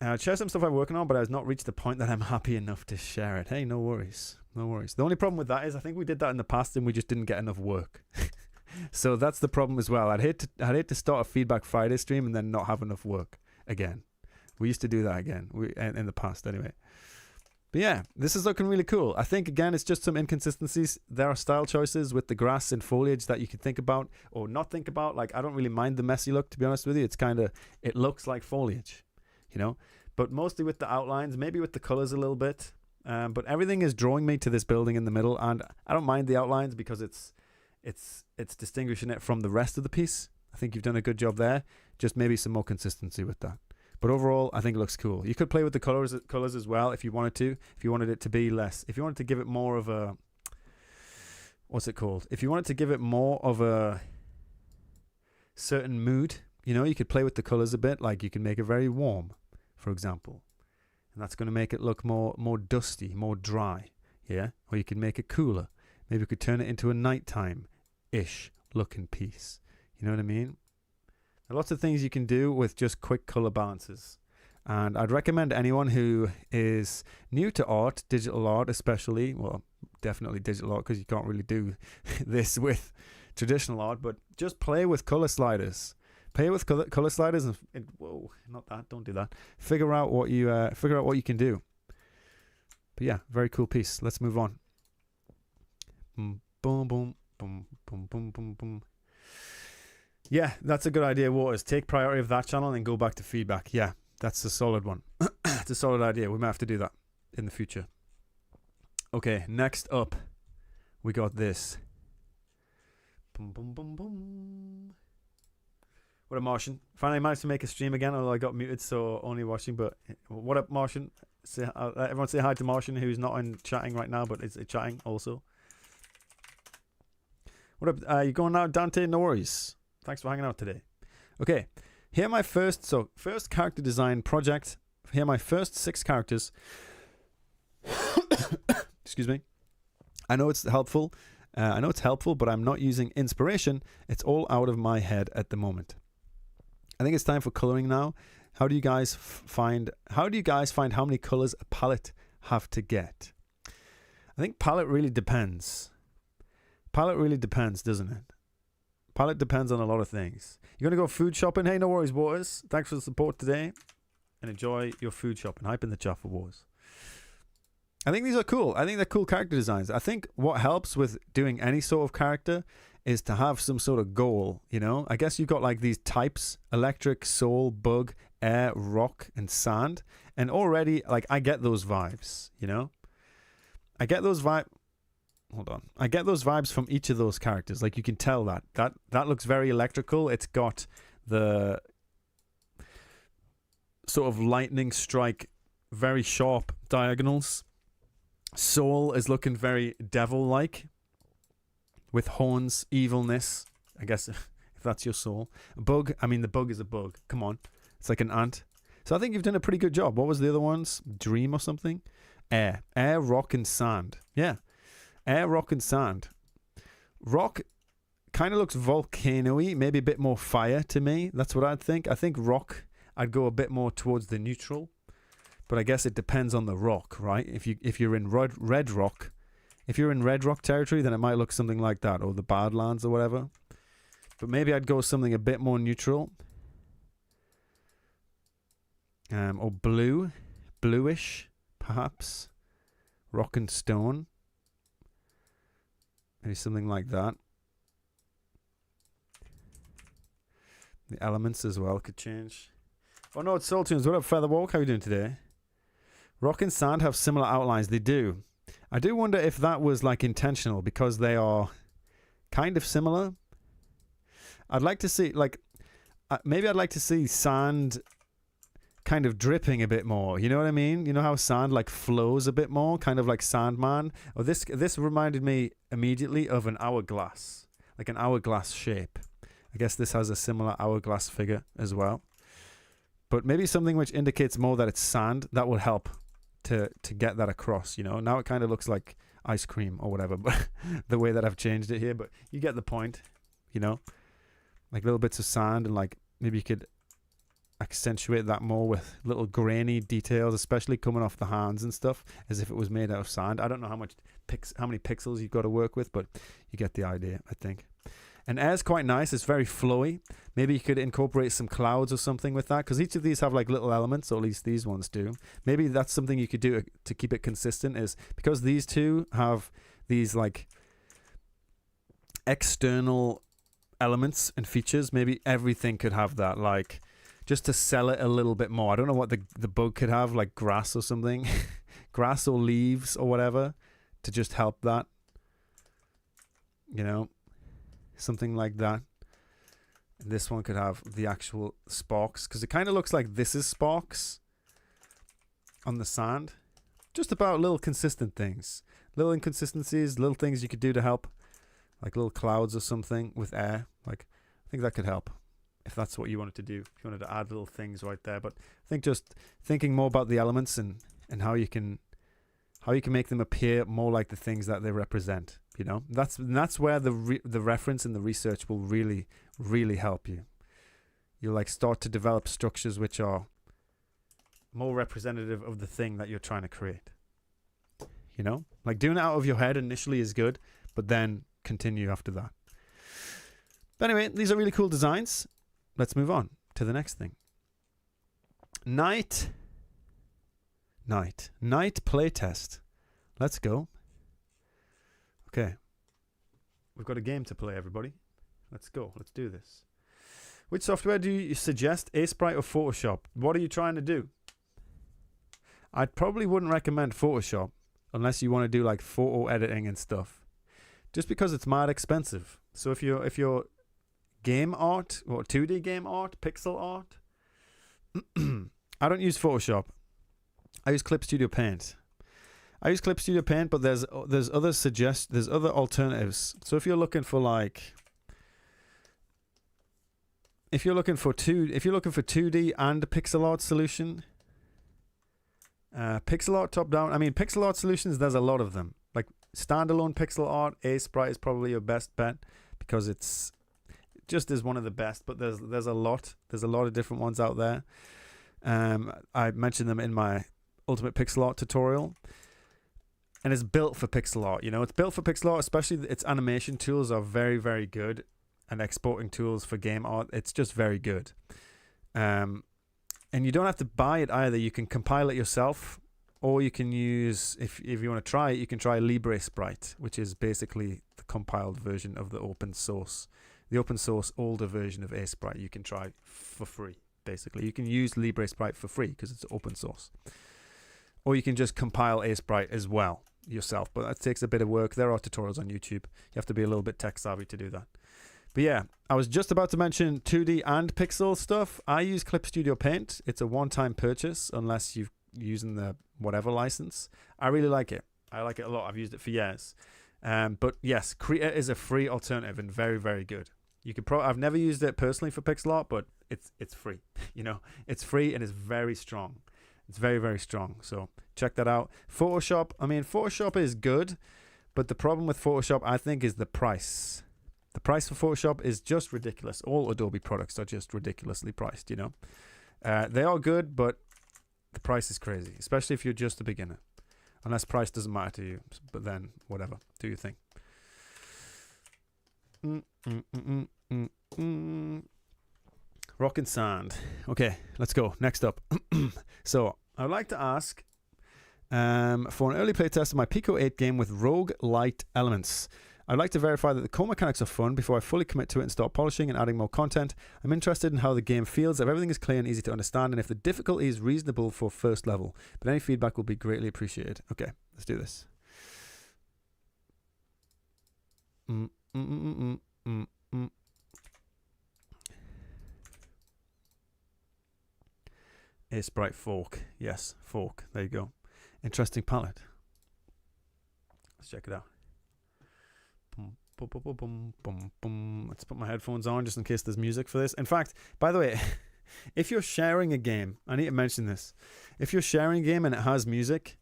I'd share some stuff I'm working on, but I've not reached the point that I'm happy enough to share it. Hey, no worries. No worries. The only problem with that is I think we did that in the past and we just didn't get enough work. So that's the problem as well. I'd hate to start a Feedback Friday stream and then not have enough work again. We used to do that again in the past anyway. But yeah, this is looking really cool. I think, again, it's just some inconsistencies. There are style choices with the grass and foliage that you can think about or not think about. Like, I don't really mind the messy look, to be honest with you. It's it looks like foliage, you know? But mostly with the outlines, maybe with the colors a little bit. But everything is drawing me to this building in the middle, and I don't mind the outlines because it's distinguishing it from the rest of the piece. I think you've done a good job there. Just maybe some more consistency with that. But overall, I think it looks cool. You could play with the colors as well if you wanted to. If you wanted it to be less, if you wanted to give it more of a, what's it called? If you wanted to give it more of a certain mood, you know, you could play with the colors a bit. Like you can make it very warm, for example, and that's going to make it look more dusty, more dry. Yeah, or you can make it cooler. Maybe you could turn it into a nighttime-ish looking piece. You know what I mean? There are lots of things you can do with just quick color balances. And I'd recommend anyone who is new to art, digital art especially, well, definitely digital art because you can't really do this with traditional art, but just play with color sliders. Play with color sliders and whoa, not that. Don't do that. Figure out what you can do. But yeah, very cool piece. Let's move on. Boom, boom, boom, boom, boom, boom, boom. Yeah, that's a good idea, Waters. Take priority of that channel and go back to feedback. Yeah, that's a solid one. It's a solid idea. We might have to do that in the future. Okay, next up, we got this. Boom, boom, boom, boom. What up, Martian? Finally managed to make a stream again, although I got muted, so only watching. But what up, Martian? Everyone say hi to Martian, who's not in chatting right now, but is chatting also. What up? You going now, Dante? No worries. Thanks for hanging out today. Okay, here my first character design project. Here are my first 6 characters. Excuse me. I know it's helpful. But I'm not using inspiration. It's all out of my head at the moment. I think it's time for coloring now. How do you guys find how many colors a palette have to get? I think palette really depends. Palette really depends, doesn't it? Palette depends on a lot of things. You're going to go food shopping? Hey, no worries, Waters. Thanks for the support today. And enjoy your food shopping. Hype in the chat for Waters. I think these are cool. I think they're cool character designs. I think what helps with doing any sort of character is to have some sort of goal, you know? I guess you've got like these types: electric, soul, bug, air, rock, and sand. And already, like, I get those vibes, you know? I get those vibes. Hold on. I get those vibes from each of those characters. Like, you can tell that looks very electrical. It's got the sort of lightning strike, very sharp diagonals. Soul is looking very devil-like, with horns, evilness. I guess if that's your soul. Bug, I mean, the bug is a bug. Come on. It's like an ant. So I think you've done a pretty good job. What was the other ones? Dream or something? Air, rock, and sand. Yeah. Air, rock, and sand. Rock kind of looks volcano-y, maybe a bit more fire to me. That's what I'd think. I think rock, I'd go a bit more towards the neutral. But I guess it depends on the rock, right? If you're in red rock, if you're in red rock territory, then it might look something like that, or the Badlands or whatever. But maybe I'd go something a bit more neutral. Or bluish, perhaps. Rock and stone. Maybe something like that. The elements as well could change. Oh no, it's Soul Tunes. What up, Featherwalk? How are you doing today? Rock and sand have similar outlines. They do. I do wonder if that was like intentional, because they are kind of similar. I'd like to see, like, maybe I'd like to see sand kind of dripping a bit more. You know what I mean? You know how sand like flows a bit more, kind of like Sandman. Oh, this reminded me immediately of an hourglass, like an hourglass shape. I guess this has a similar hourglass figure as well. But maybe something which indicates more that it's sand, that would help to get that across, you know. Now it kind of looks like ice cream or whatever, but the way that I've changed it here, but you get the point, you know. Like little bits of sand, and like maybe you could accentuate that more with little grainy details, especially coming off the hands and stuff, as if it was made out of sand. I don't know how many pixels you've got to work with, but you get the idea, I think. And air's quite nice. It's very flowy. Maybe you could incorporate some clouds or something with that, because each of these have like little elements, or at least these ones do. Maybe that's something you could do to keep it consistent, is because these two have these like external elements and features. Maybe everything could have that, like, just to sell it a little bit more. I don't know what the bug could have, like grass or something. Grass or leaves or whatever, to just help that, you know. Something like that. And this one could have the actual sparks, because it kind of looks like this is sparks on the sand. Just about little consistent things, little inconsistencies, little things you could do to help, like little clouds or something with air. Like, I think that could help if that's what you wanted to do, if you wanted to add little things right there. But I think just thinking more about the elements and how you can make them appear more like the things that they represent. You know, that's where the reference and the research will really, really help you. You'll like start to develop structures which are more representative of the thing that you're trying to create. You know, like doing it out of your head initially is good, but then continue after that. But anyway, these are really cool designs. let's move on to the next thing. Night playtest. Let's go. Okay. We've got a game to play, everybody. Let's go. Let's do this. Which software do you suggest, Sprite or Photoshop? What are you trying to do? I probably wouldn't recommend Photoshop unless you want to do like photo editing and stuff, just because it's mad expensive. So if you're game art or 2D game art, pixel art, I don't use Photoshop. I use Clip Studio Paint. But there's other alternatives. So if you're looking for 2D and a pixel art solution, pixel art top down. I mean, pixel art solutions, there's a lot of them. Like standalone pixel art, Sprite is probably your best bet because it just is one of the best. But there's a lot of different ones out there. I mentioned them in my Ultimate Pixel Art tutorial, and it's built for pixel art. It's built for pixel art, especially its animation tools are very, very good, and exporting tools for game art, it's just very good. And you don't have to buy it either. You can compile it yourself, or you can use, if you want to try it, you can try LibreSprite, which is basically the compiled version of the open source older version of Sprite. You can try for free, basically. You can use LibreSprite for free because it's open source. Or you can just compile Sprite as well yourself, but that takes a bit of work. There are tutorials on YouTube. You have to be a little bit tech savvy to do that. But yeah, I was just about to mention 2D and pixel stuff. I use Clip Studio Paint. It's a one-time purchase unless you're using the whatever license. I really like it. I like it a lot. I've used it for years. But yes, Krita is a free alternative and very, very good. You could I've never used it personally for pixel art, but it's free. It's free and it's very strong. It's very, very strong. So check that out. Photoshop. I mean, Photoshop is good, but the problem with Photoshop, I think, is the price. The price for Photoshop is just ridiculous. All Adobe products are just ridiculously priced, They are good, but the price is crazy, especially if you're just a beginner. Unless price doesn't matter to you, but then whatever, do your thing. Rock and sand. Okay, let's go. Next up. So I would like to ask for an early playtest of my Pico 8 game with rogue light elements. I'd like to verify that the core mechanics are fun before I fully commit to it and start polishing and adding more content. I'm interested in how the game feels, if everything is clear and easy to understand, and if the difficulty is reasonable for first level. But any feedback will be greatly appreciated. Okay, let's do this. Sprite fork. Yes, fork. There you go. Interesting palette. Let's check it out. Let's put my headphones on just in case there's music for this. In fact, by the way, if you're sharing a game, I need to mention this. If you're sharing a game and it has music,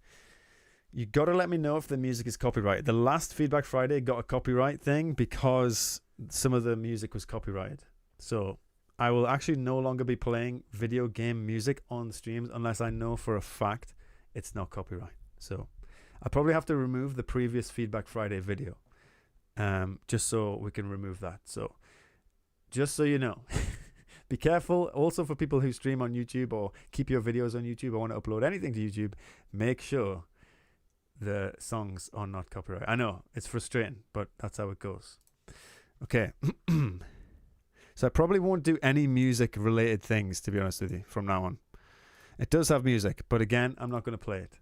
you got to let me know if the music is copyrighted. The last Feedback Friday got a copyright thing because some of the music was copyrighted. So I will actually no longer be playing video game music on streams unless I know for a fact it's not copyright. So I probably have to remove the previous Feedback Friday video. Just so we can remove that. So just so you know, be careful also for people who stream on YouTube or keep your videos on YouTube or want to upload anything to YouTube. Make sure the songs are not copyrighted. I know it's frustrating, but that's how it goes. Okay. So I probably won't do any music related things, to be honest with you, from now on. It does have music, but again, I'm not going to play it.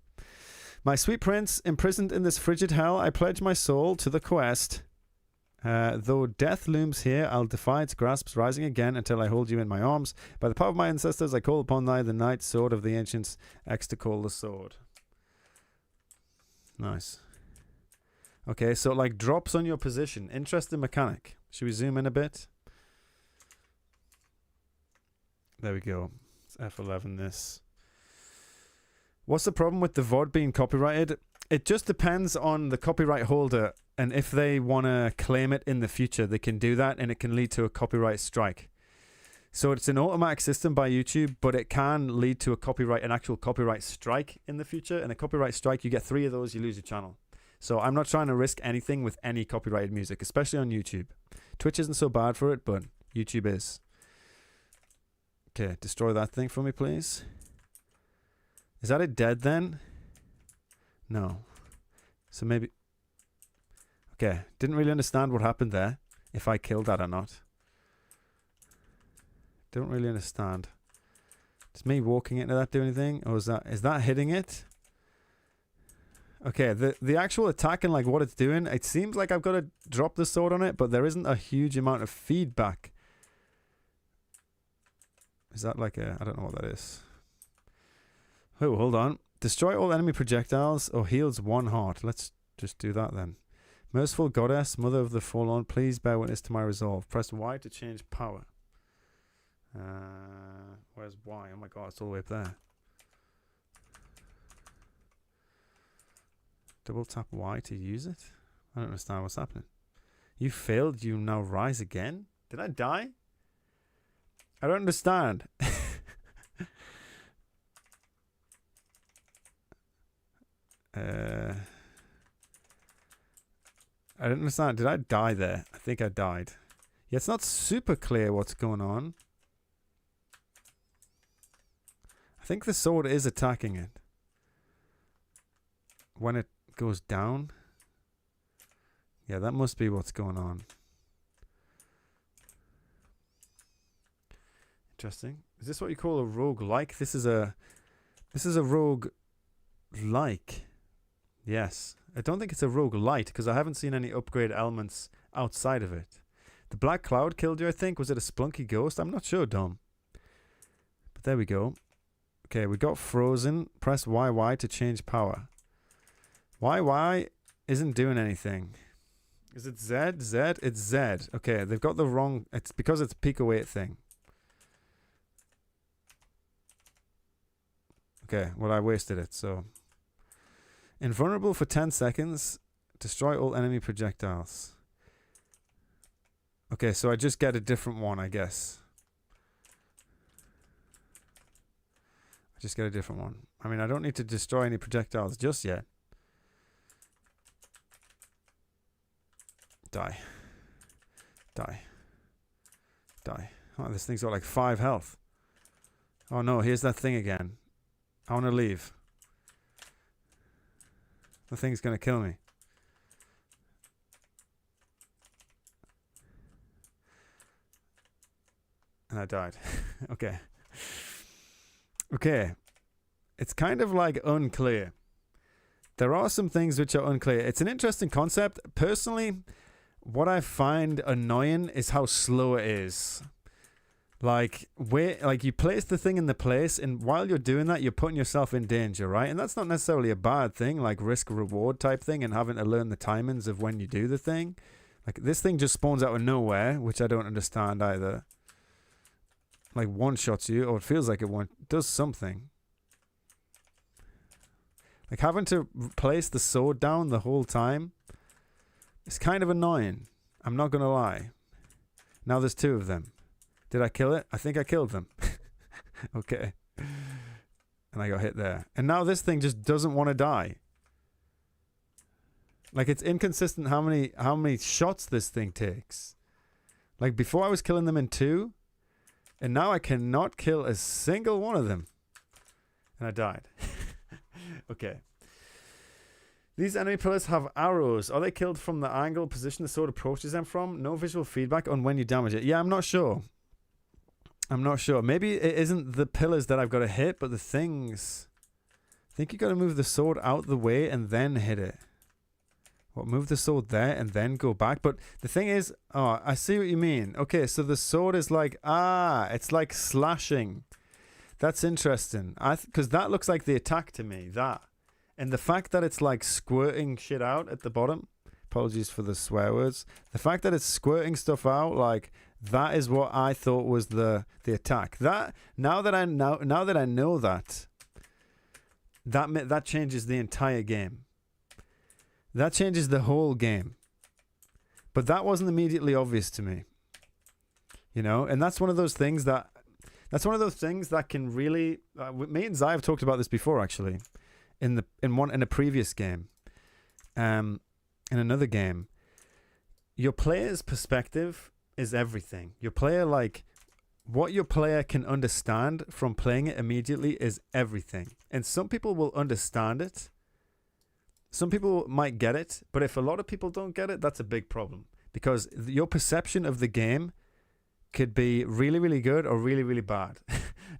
My sweet prince, imprisoned in this frigid hell, I pledge my soul to the quest. Though death looms here, I'll defy its grasps, rising again until I hold you in my arms. By the power of my ancestors, I call upon thy, the knight sword of the ancients, X to call the sword. Nice. Okay, so it like drops on your position. Interesting mechanic. Should we zoom in a bit? There we go. It's F11 this. What's the problem with the VOD being copyrighted? It just depends on the copyright holder, and if they want to claim it in the future, they can do that, and it can lead to a copyright strike. So it's an automatic system by YouTube, but it can lead to an actual copyright strike in the future. And a copyright strike, you get 3 of those, you lose your channel. So I'm not trying to risk anything with any copyrighted music, especially on YouTube. Twitch isn't so bad for it, but YouTube is. Okay, destroy that thing for me, please. Is that it dead then? No. So maybe... Okay, didn't really understand what happened there. If I killed that or not. Don't really understand. Does me walking into that do anything? Or is that hitting it? Okay, the actual attack and like what it's doing, it seems like I've got to drop the sword on it, but there isn't a huge amount of feedback. Is that like a... I don't know what that is. Oh, hold on. Destroy all enemy projectiles or heals 1 heart. Let's just do that then. Merciful Goddess, Mother of the Forlorn, please bear witness to my resolve. Press Y to change power. Where's Y? Oh my god, it's all the way up there. Double tap Y to use it? I don't understand what's happening. You failed, you now rise again? Did I die? I don't understand. I don't understand. Did I die there? I think I died. Yeah, it's not super clear what's going on. I think the sword is attacking it. When it goes down. Yeah, that must be what's going on. Interesting. Is this what you call a rogue-like? This is a rogue-like. Yes. I don't think it's a rogue-lite because I haven't seen any upgrade elements outside of it. The black cloud killed you, I think. Was it a splunky ghost? I'm not sure, Dom. But there we go. Okay, we got frozen. Press YY to change power. YY isn't doing anything. Is it Z? Z? It's Z. Okay, they've got the wrong... It's because it's a peak await thing. Okay, well, I wasted it, so... Invulnerable for 10 seconds. Destroy all enemy projectiles. Okay, so I just get a different one, I guess. I just get a different one. I mean, I don't need to destroy any projectiles just yet. Die. Die. Die. Oh, this thing's got like 5 health. Oh no, here's that thing again. I want to leave. The thing's going to kill me. And I died. Okay. Okay. It's kind of like unclear. There are some things which are unclear. It's an interesting concept. Personally, what I find annoying is how slow it is. Like you place the thing in the place, and while you're doing that, you're putting yourself in danger, right? And that's not necessarily a bad thing, like risk-reward type thing, and having to learn the timings of when you do the thing. Like, this thing just spawns out of nowhere, which I don't understand either. Like, one-shots you, or it feels like it does something. Like, having to place the sword down the whole time is kind of annoying. I'm not going to lie. Now there's 2 of them. Did I kill it? I think I killed them. Okay. And I got hit there. And now this thing just doesn't want to die. Like, it's inconsistent how many shots this thing takes. Like, before I was killing them in 2. And now I cannot kill a single one of them. And I died. Okay. These enemy pillars have arrows. Are they killed from the angle position the sword approaches them from? No visual feedback on when you damage it. Yeah, I'm not sure. I'm not sure. Maybe it isn't the pillars that I've got to hit, but the things. I think you got to move the sword out the way and then hit it. What, move the sword there and then go back? But the thing is, oh, I see what you mean. Okay, so the sword is like, it's like slashing. That's interesting. Because that looks like the attack to me, that. And the fact that it's like squirting shit out at the bottom. Apologies for the swear words. The fact that it's squirting stuff out, like, that is what I thought was the attack. That now that I know that changes the entire game. That changes the whole game. But that wasn't immediately obvious to me. You know, and that's one of those things that can really me and Zai have talked about this before, actually, in a previous game. In another game, your player's perspective is everything. Your player, like, what your player can understand from playing it immediately is everything. And some people will understand it. Some people might get it, but if a lot of people don't get it, that's a big problem, because your perception of the game could be really, really good or really, really bad,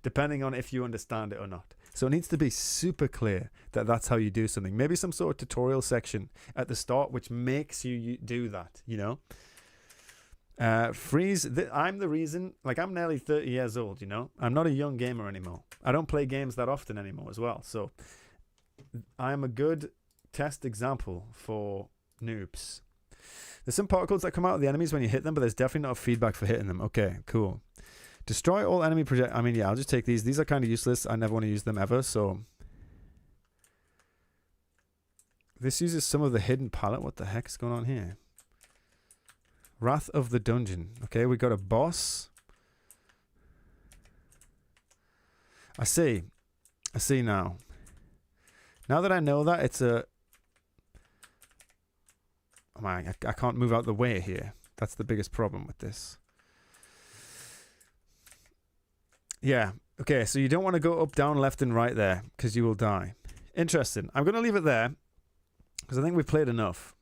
depending on if you understand it or not. So it needs to be super clear that that's how you do something. Maybe some sort of tutorial section at the start which makes you do that, you know? Freeze, I'm the reason, like, I'm nearly 30 years old, you know? I'm not a young gamer anymore. I don't play games that often anymore as well. So I'm a good test example for noobs. There's some particles that come out of the enemies when you hit them, but there's definitely not feedback for hitting them. Okay, cool. Destroy all enemy project. I mean, yeah, I'll just take these. These are kind of useless. I never want to use them ever, so. This uses some of the hidden palette. What the heck is going on here? Wrath of the Dungeon. Okay, we got a boss. I see. I see now. Now that I know that, it's a... Oh my, I can't move out the way here. That's the biggest problem with this. Yeah. Okay, so you don't want to go up, down, left, and right there, because you will die. Interesting. I'm going to leave it there, because I think we've played enough.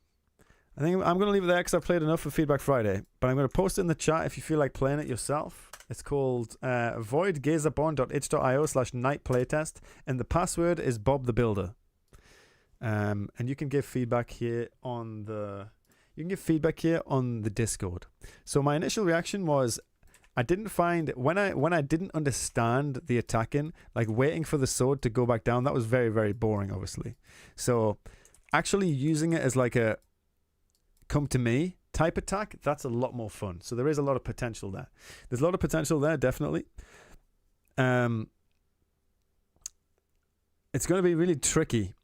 I think I'm going to leave it there because I've played enough for Feedback Friday. But I'm going to post it in the chat if you feel like playing it yourself. It's called voidgazerborn.itch.io/nightplaytest. And the password is Bob the Builder. And you can give feedback here on the... You can give feedback here on the Discord. So my initial reaction was... I didn't find... When I didn't understand the attacking, like waiting for the sword to go back down, that was very, very boring, obviously. So actually using it as like a... come to me type attack, that's a lot more fun. So there is a lot of potential there. There's a lot of potential there, definitely. It's going to be really tricky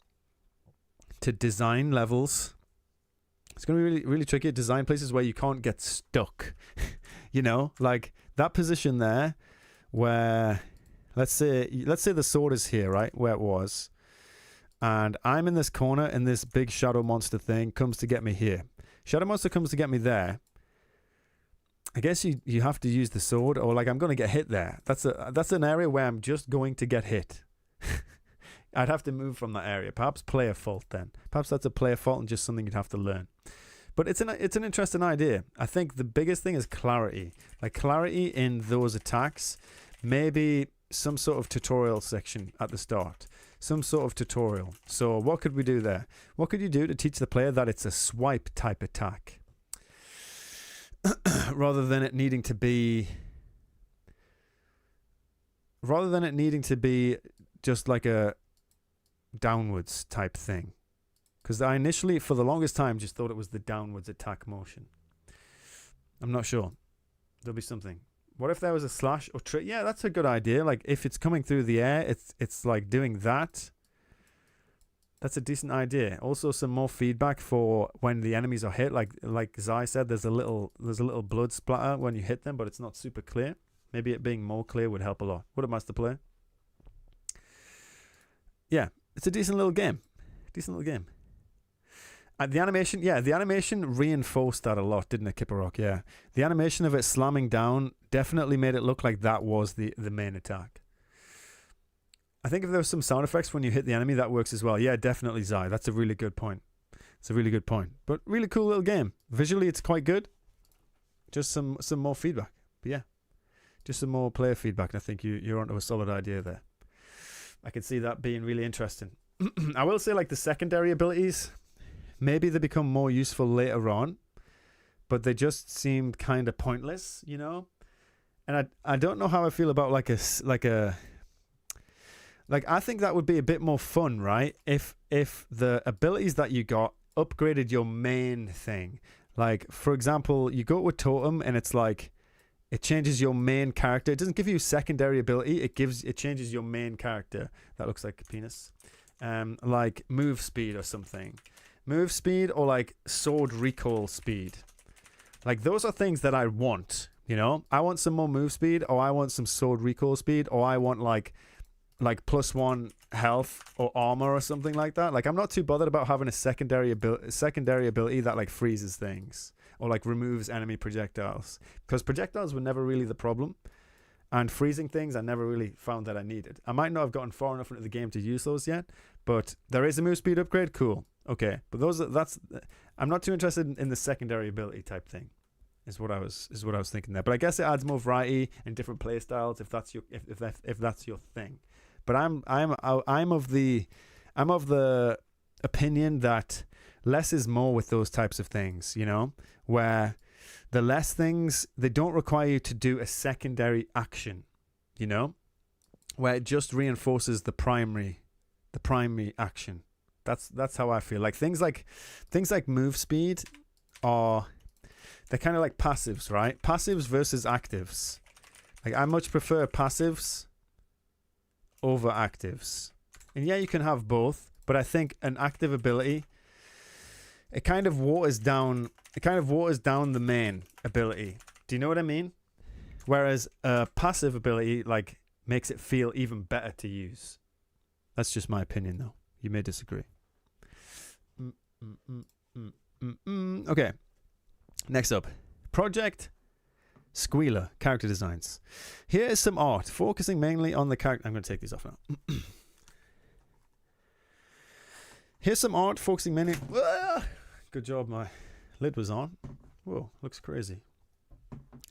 to design levels. It's going to be really, really tricky to design places where you can't get stuck. You know, like that position there where, let's say the sword is here, right? Where it was. And I'm in this corner and this big shadow monster thing comes to get me here. Shadow monster comes to get me there. I guess you have to use the sword, or like I'm going to get hit there. That's an area where I'm just going to get hit. I'd have to move from that area. Perhaps player fault then. Perhaps that's a player fault and just something you'd have to learn. But it's an interesting idea. I think the biggest thing is clarity. Like clarity in those attacks. Maybe some sort of tutorial section at the start. Some sort of tutorial. So what could we do there? What could you do to teach the player that it's a swipe type attack? Rather than it needing to be just like a downwards type thing. Because I initially, for the longest time, just thought it was the downwards attack motion. I'm not sure. There'll be something. What if there was a slash or trick? Yeah, that's a good idea. Like if it's coming through the air, it's like doing that. That's a decent idea. Also, some more feedback for when the enemies are hit. Like Zai said, there's a little blood splatter when you hit them, but it's not super clear. Maybe it being more clear would help a lot. Would it, Master Player? Yeah, it's a decent little game. Decent little game. The animation reinforced that a lot, didn't it, Kipperrock? Yeah. The animation of it slamming down definitely made it look like that was the main attack. I think if there was some sound effects when you hit the enemy, that works as well. Yeah, definitely, Zai. That's a really good point. It's a really good point. But really cool little game. Visually, it's quite good. Just some more feedback. But yeah, just some more player feedback. And I think you're onto a solid idea there. I can see that being really interesting. I will say, like, the secondary abilities... Maybe they become more useful later on, but they just seemed kind of pointless, you know? And I don't know how I feel about like I think that would be a bit more fun, right? If the abilities that you got upgraded your main thing. Like, for example, you go to a totem and it's like it changes your main character. It doesn't give you secondary ability. It changes your main character. That looks like a penis. Like move speed or something. Move speed or like sword recoil speed. Like those are things that I want, you know? I want some more move speed, or I want some sword recoil speed, or I want like +1 health or armor or something like that. Like I'm not too bothered about having a secondary ability that like freezes things or like removes enemy projectiles, because projectiles were never really the problem. And freezing things, I never really found that I needed. I might not have gotten far enough into the game to use those yet, but there is a move speed upgrade. Cool. Okay, but I'm not too interested in the secondary ability type thing. Is what I was thinking there. But I guess it adds more variety and different play styles if that's your thing. But I'm of the opinion that less is more with those types of things, you know, where the less things, they don't require you to do a secondary action, you know, where it just reinforces the primary action. That's how I feel. Like things like move speed they're kind of like passives, right? Passives versus actives. Like I much prefer passives over actives. And yeah, you can have both, but I think an active ability, it kind of waters down the main ability. Do you know what I mean? Whereas a passive ability like makes it feel even better to use. That's just my opinion though. You may disagree. Okay. Next up, Project Squealer character designs. Here is some art focusing mainly on the character. I'm going to take these off now. Here's some art focusing mainly. Good job, my lid was on. Whoa, looks crazy.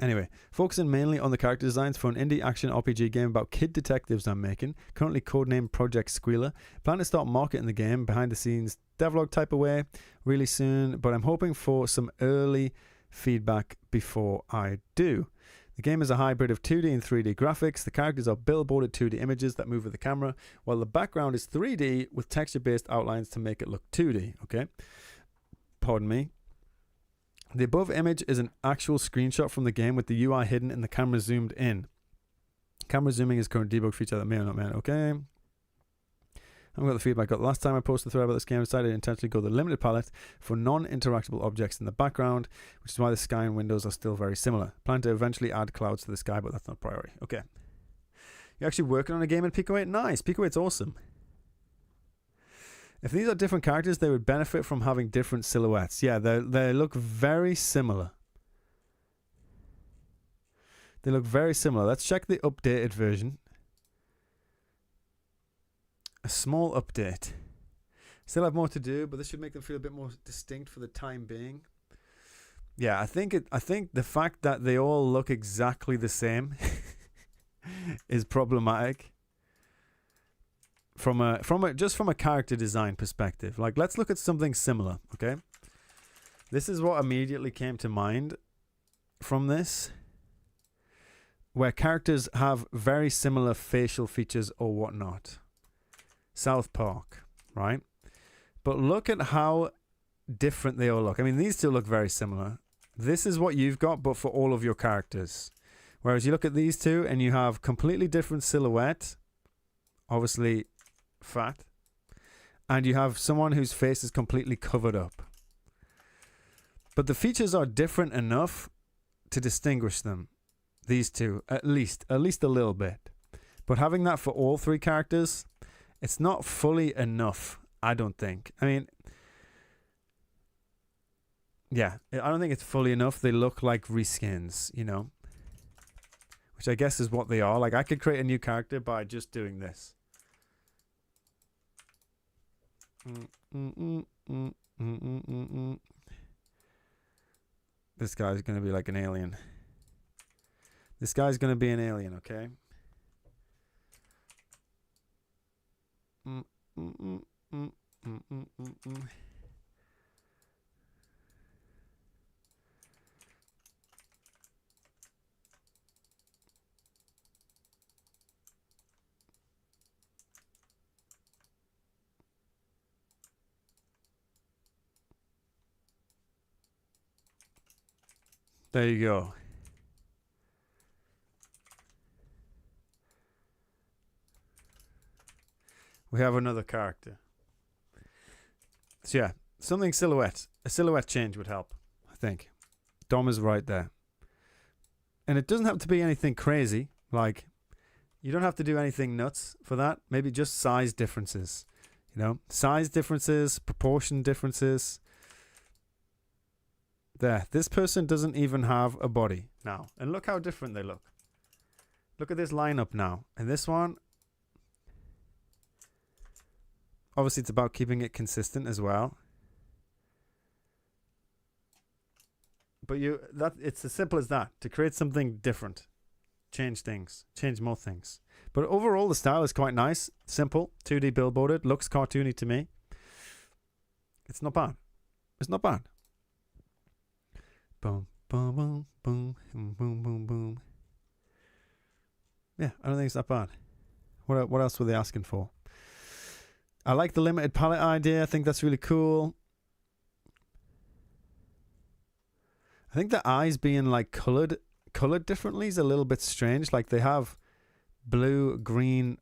Anyway, focusing mainly on the character designs for an indie action RPG game about kid detectives I'm making, currently codenamed Project Squealer. Plan to start marketing the game behind the scenes devlog type of way really soon, but I'm hoping for some early feedback before I do. The game is a hybrid of 2D and 3D graphics. The characters are billboarded 2D images that move with the camera, while the background is 3D with texture-based outlines to make it look 2D. Okay, pardon me. The above image is an actual screenshot from the game with the UI hidden and the camera zoomed in. Camera zooming is a current debug feature that may or not may. Okay. I haven't got the feedback I got last time I posted a thread about this game. I decided to intentionally go the limited palette for non-interactable objects in the background, which is why the sky and windows are still very similar. Plan to eventually add clouds to the sky, but that's not a priority. Okay. You're actually working on a game in Pico 8? Nice. Pico 8's awesome. If these are different characters, they would benefit from having different silhouettes. Yeah, they look very similar. They look very similar. Let's check the updated version. A small update. Still have more to do, but this should make them feel a bit more distinct for the time being. Yeah, I think the fact that they all look exactly the same is problematic. From a character design perspective. Like, let's look at something similar, okay? This is what immediately came to mind from this, where characters have very similar facial features or whatnot. South Park, right? But look at how different they all look. I mean, these two look very similar. This is what you've got, but for all of your characters. Whereas you look at these two and you have completely different silhouette. Obviously fat, and you have someone whose face is completely covered up, but the features are different enough to distinguish them, these two, at least a little bit. But having that for all three characters, it's not fully enough, I don't think. I mean, yeah, I don't think it's fully enough. They look like reskins, you know, which I guess is what they are. Like, I could create a new character by just doing this. This guy's gonna be like an alien. This guy's gonna be an alien, okay? There you go. We have another character. So yeah, something silhouette. A silhouette change would help, I think. Dom is right there. And it doesn't have to be anything crazy. Like, you don't have to do anything nuts for that. Maybe just size differences. You know, size differences, proportion differences. There. This person doesn't even have a body now. And look how different they look. Look at this lineup now. And this one, obviously it's about keeping it consistent as well. But it's as simple as that. To create something different. Change things. Change more things. But overall the style is quite nice. Simple. 2D billboarded. Looks cartoony to me. It's not bad. It's not bad. Boom, boom, boom, boom, boom, boom, boom. Yeah, I don't think it's that bad. What else were they asking for? I like the limited palette idea. I think that's really cool. I think the eyes being like colored differently is a little bit strange. Like they have blue, green,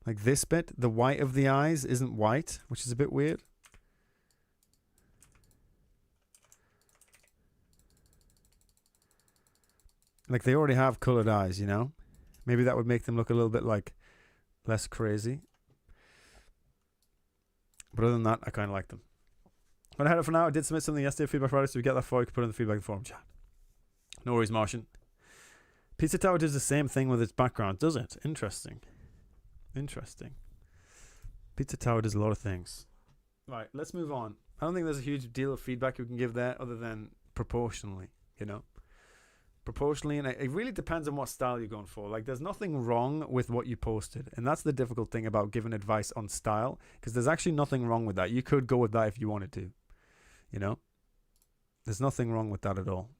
like this bit. The white of the eyes isn't white, which is a bit weird. Like they already have colored eyes, you know? Maybe that would make them look a little bit like less crazy. But other than that, I kind of like them. But I had it for now. I did submit something yesterday, feedback Friday, so we get that for you. You can put in the feedback in the forum chat. No worries, Martian. Pizza Tower does the same thing with its background, does it? Interesting. Interesting. Pizza Tower does a lot of things. Right, let's move on. I don't think there's a huge deal of feedback you can give there other than proportionally, you know? Proportionally, and it really depends on what style you're going for. Like, there's nothing wrong with what you posted, and that's the difficult thing about giving advice on style, because there's actually nothing wrong with that. You could go with that if you wanted to, you know? There's nothing wrong with that at all.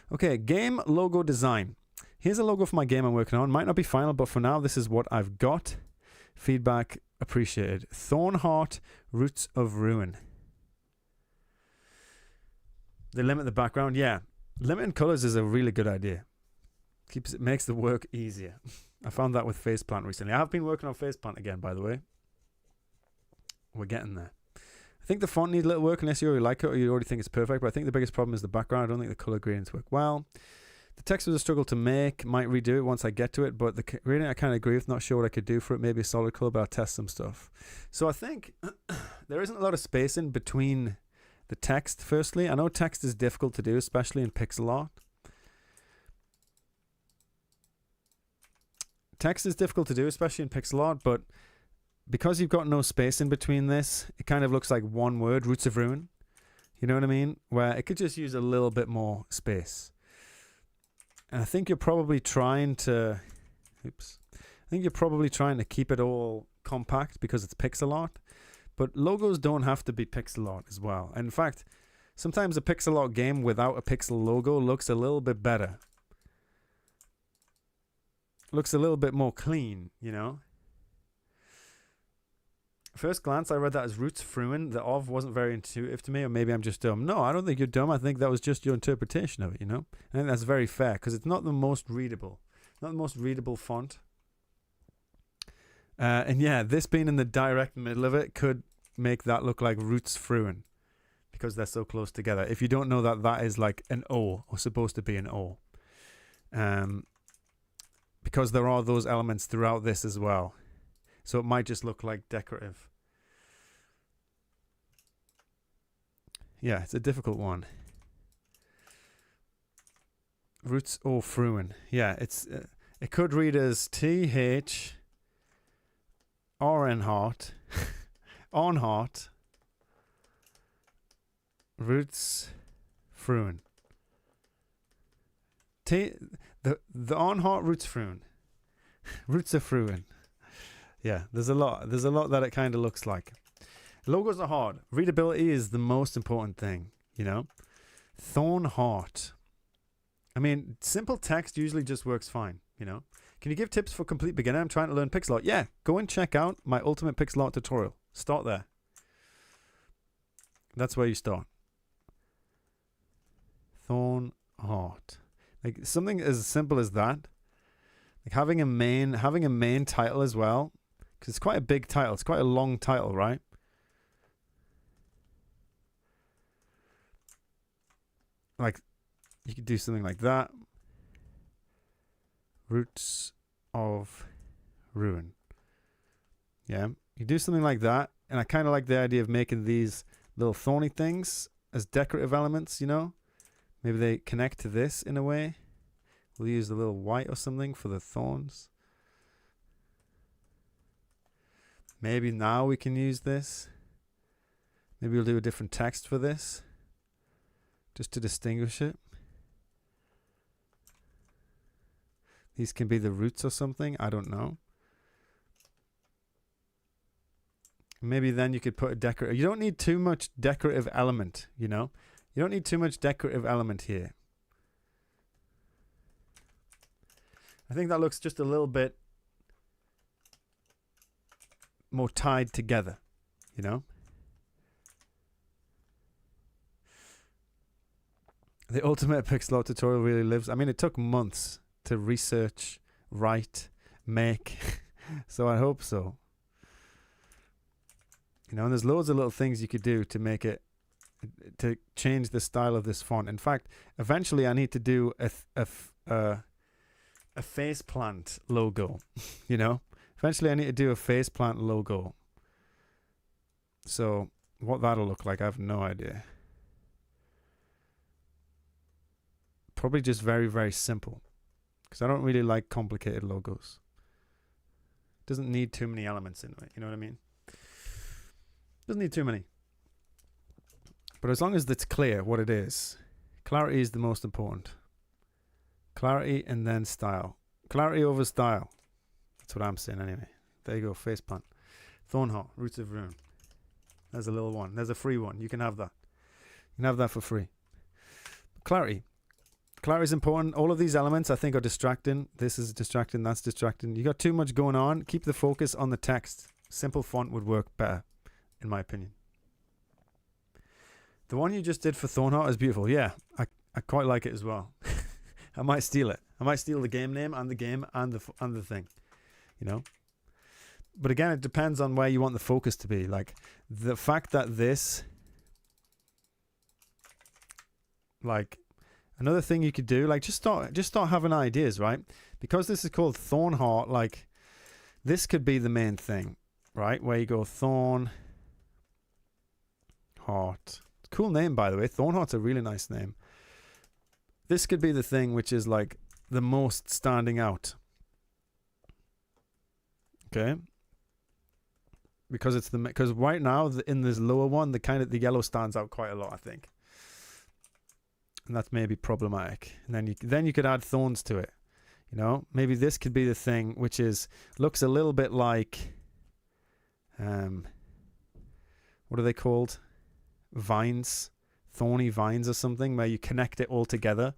Okay, game logo design. Here's a logo for my game I'm working on. Might not be final, but for now, this is what I've got. Feedback appreciated. Thornheart, Roots of Ruin. They limit the background, yeah. Limiting colors is a really good idea. Makes the work easier. I found that with Faceplant recently. I have been working on Faceplant again, by the way. We're getting there. I think the font needs a little work unless you already like it or you already think it's perfect, but I think the biggest problem is the background. I don't think the color gradients work well. The text was a struggle to make. Might redo it once I get to it, but the gradient I kind of agree with. Not sure what I could do for it. Maybe a solid color, but I'll test some stuff. So I think there isn't a lot of spacing between the text, firstly. I know text is difficult to do, especially in pixel art. Text is difficult to do, especially in pixel art, but because you've got no space in between this, it kind of looks like one word, Roots of Ruin. You know what I mean? Where it could just use a little bit more space. And I think you're probably trying to... Oops. I think you're probably trying to keep it all compact because it's pixel art. But logos don't have to be pixel art as well. And in fact, sometimes a pixel art game without a pixel logo looks a little bit better. Looks a little bit more clean, you know? First glance, I read that as Roots of Ruin. The of wasn't very intuitive to me, or maybe I'm just dumb. No, I don't think you're dumb. I think that was just your interpretation of it, you know? I think that's very fair, because it's not the most readable. Not the most readable font. And yeah, this being in the direct middle of it could make that look like Roots of Ruin, because they're so close together. If you don't know that, that is like an O, or supposed to be an O. Because there are those elements throughout this as well. So it might just look like decorative. Yeah, it's a difficult one. Roots of Ruin. Yeah, it could read as TH Rnheart Onheart Roots Fruin. The Onheart Roots Fruin. Roots of Fruin. Yeah, there's a lot that it kind of looks like. Logos are hard. Readability is the most important thing, you know? Thornheart. I mean, simple text usually just works fine, you know? Can you give tips for complete beginner? I'm trying to learn pixel art. Yeah, go and check out my ultimate pixel art tutorial. Start there. That's where you start. Thornheart. Like something as simple as that. Like having a main title as well. Because it's quite a big title. It's quite a long title, right? Like, you could do something like that. Roots of Ruin. Yeah, you do something like that. And I kind of like the idea of making these little thorny things as decorative elements, you know? Maybe they connect to this in a way. We'll use a little white or something for the thorns. Maybe now we can use this. Maybe we'll do a different text for this, just to distinguish it. These can be the roots or something. I don't know. Maybe then you could put a decorative. You don't need too much decorative element, you know. You don't need too much decorative element here. I think that looks just a little bit more tied together, you know. The ultimate pixel art tutorial really lives. I mean, it took months to research, write, make. So I hope so. You know, and there's loads of little things you could do to make it, to change the style of this font. In fact, eventually I need to do a faceplant logo, you know. Eventually I need to do a faceplant logo. So what that'll look like, I have no idea. Probably just very, very simple, because I don't really like complicated logos. It doesn't need too many elements in it, you know what I mean? Doesn't need too many. But as long as it's clear what it is, clarity is the most important. Clarity and then style. Clarity over style. That's what I'm saying anyway. There you go, faceplant. Thornheart, Roots of Ruin. There's a little one. There's a free one. You can have that. You can have that for free. Clarity. Clarity is important. All of these elements I think are distracting. This is distracting. That's distracting. You got too much going on. Keep the focus on the text. Simple font would work better, in my opinion. The one you just did for Thornheart is beautiful. Yeah, I quite like it as well. I might steal it. I might steal the game name and the game and the thing, you know. But again, it depends on where you want the focus to be. Like the fact that this, like another thing you could do, like just start having ideas, right? Because this is called Thornheart. Like this could be the main thing, right? Where you go Thorn Heart. Cool name, by the way. Thornheart's a really nice name. This could be the thing which is like the most standing out. Okay. Because it's because right now in this lower one, the yellow stands out quite a lot, I think. And that's maybe problematic. And then you could add thorns to it. You know, maybe this could be the thing which looks a little bit like what are they called? Vines, thorny vines or something, where you connect it all together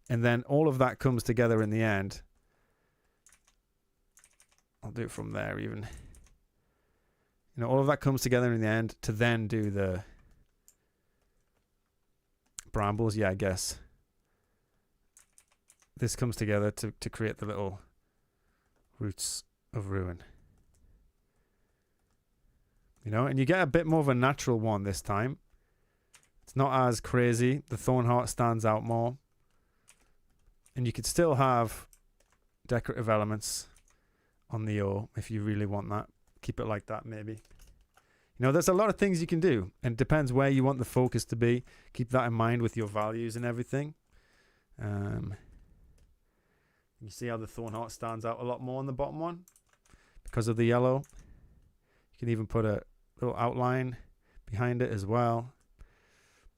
and then all of that comes together in the end. I'll do it from there even. You know, all of that comes together in the end to then do the brambles. Yeah, I guess this comes together to create the little Roots of Ruin. You know, and you get a bit more of a natural one this time. It's not as crazy. The Thornheart stands out more. And you could still have decorative elements on the O if you really want that. Keep it like that maybe. You know, there's a lot of things you can do. And it depends where you want the focus to be. Keep that in mind with your values and everything. You see how the Thornheart stands out a lot more on the bottom one? Because of the yellow. You can even put a little outline behind it as well.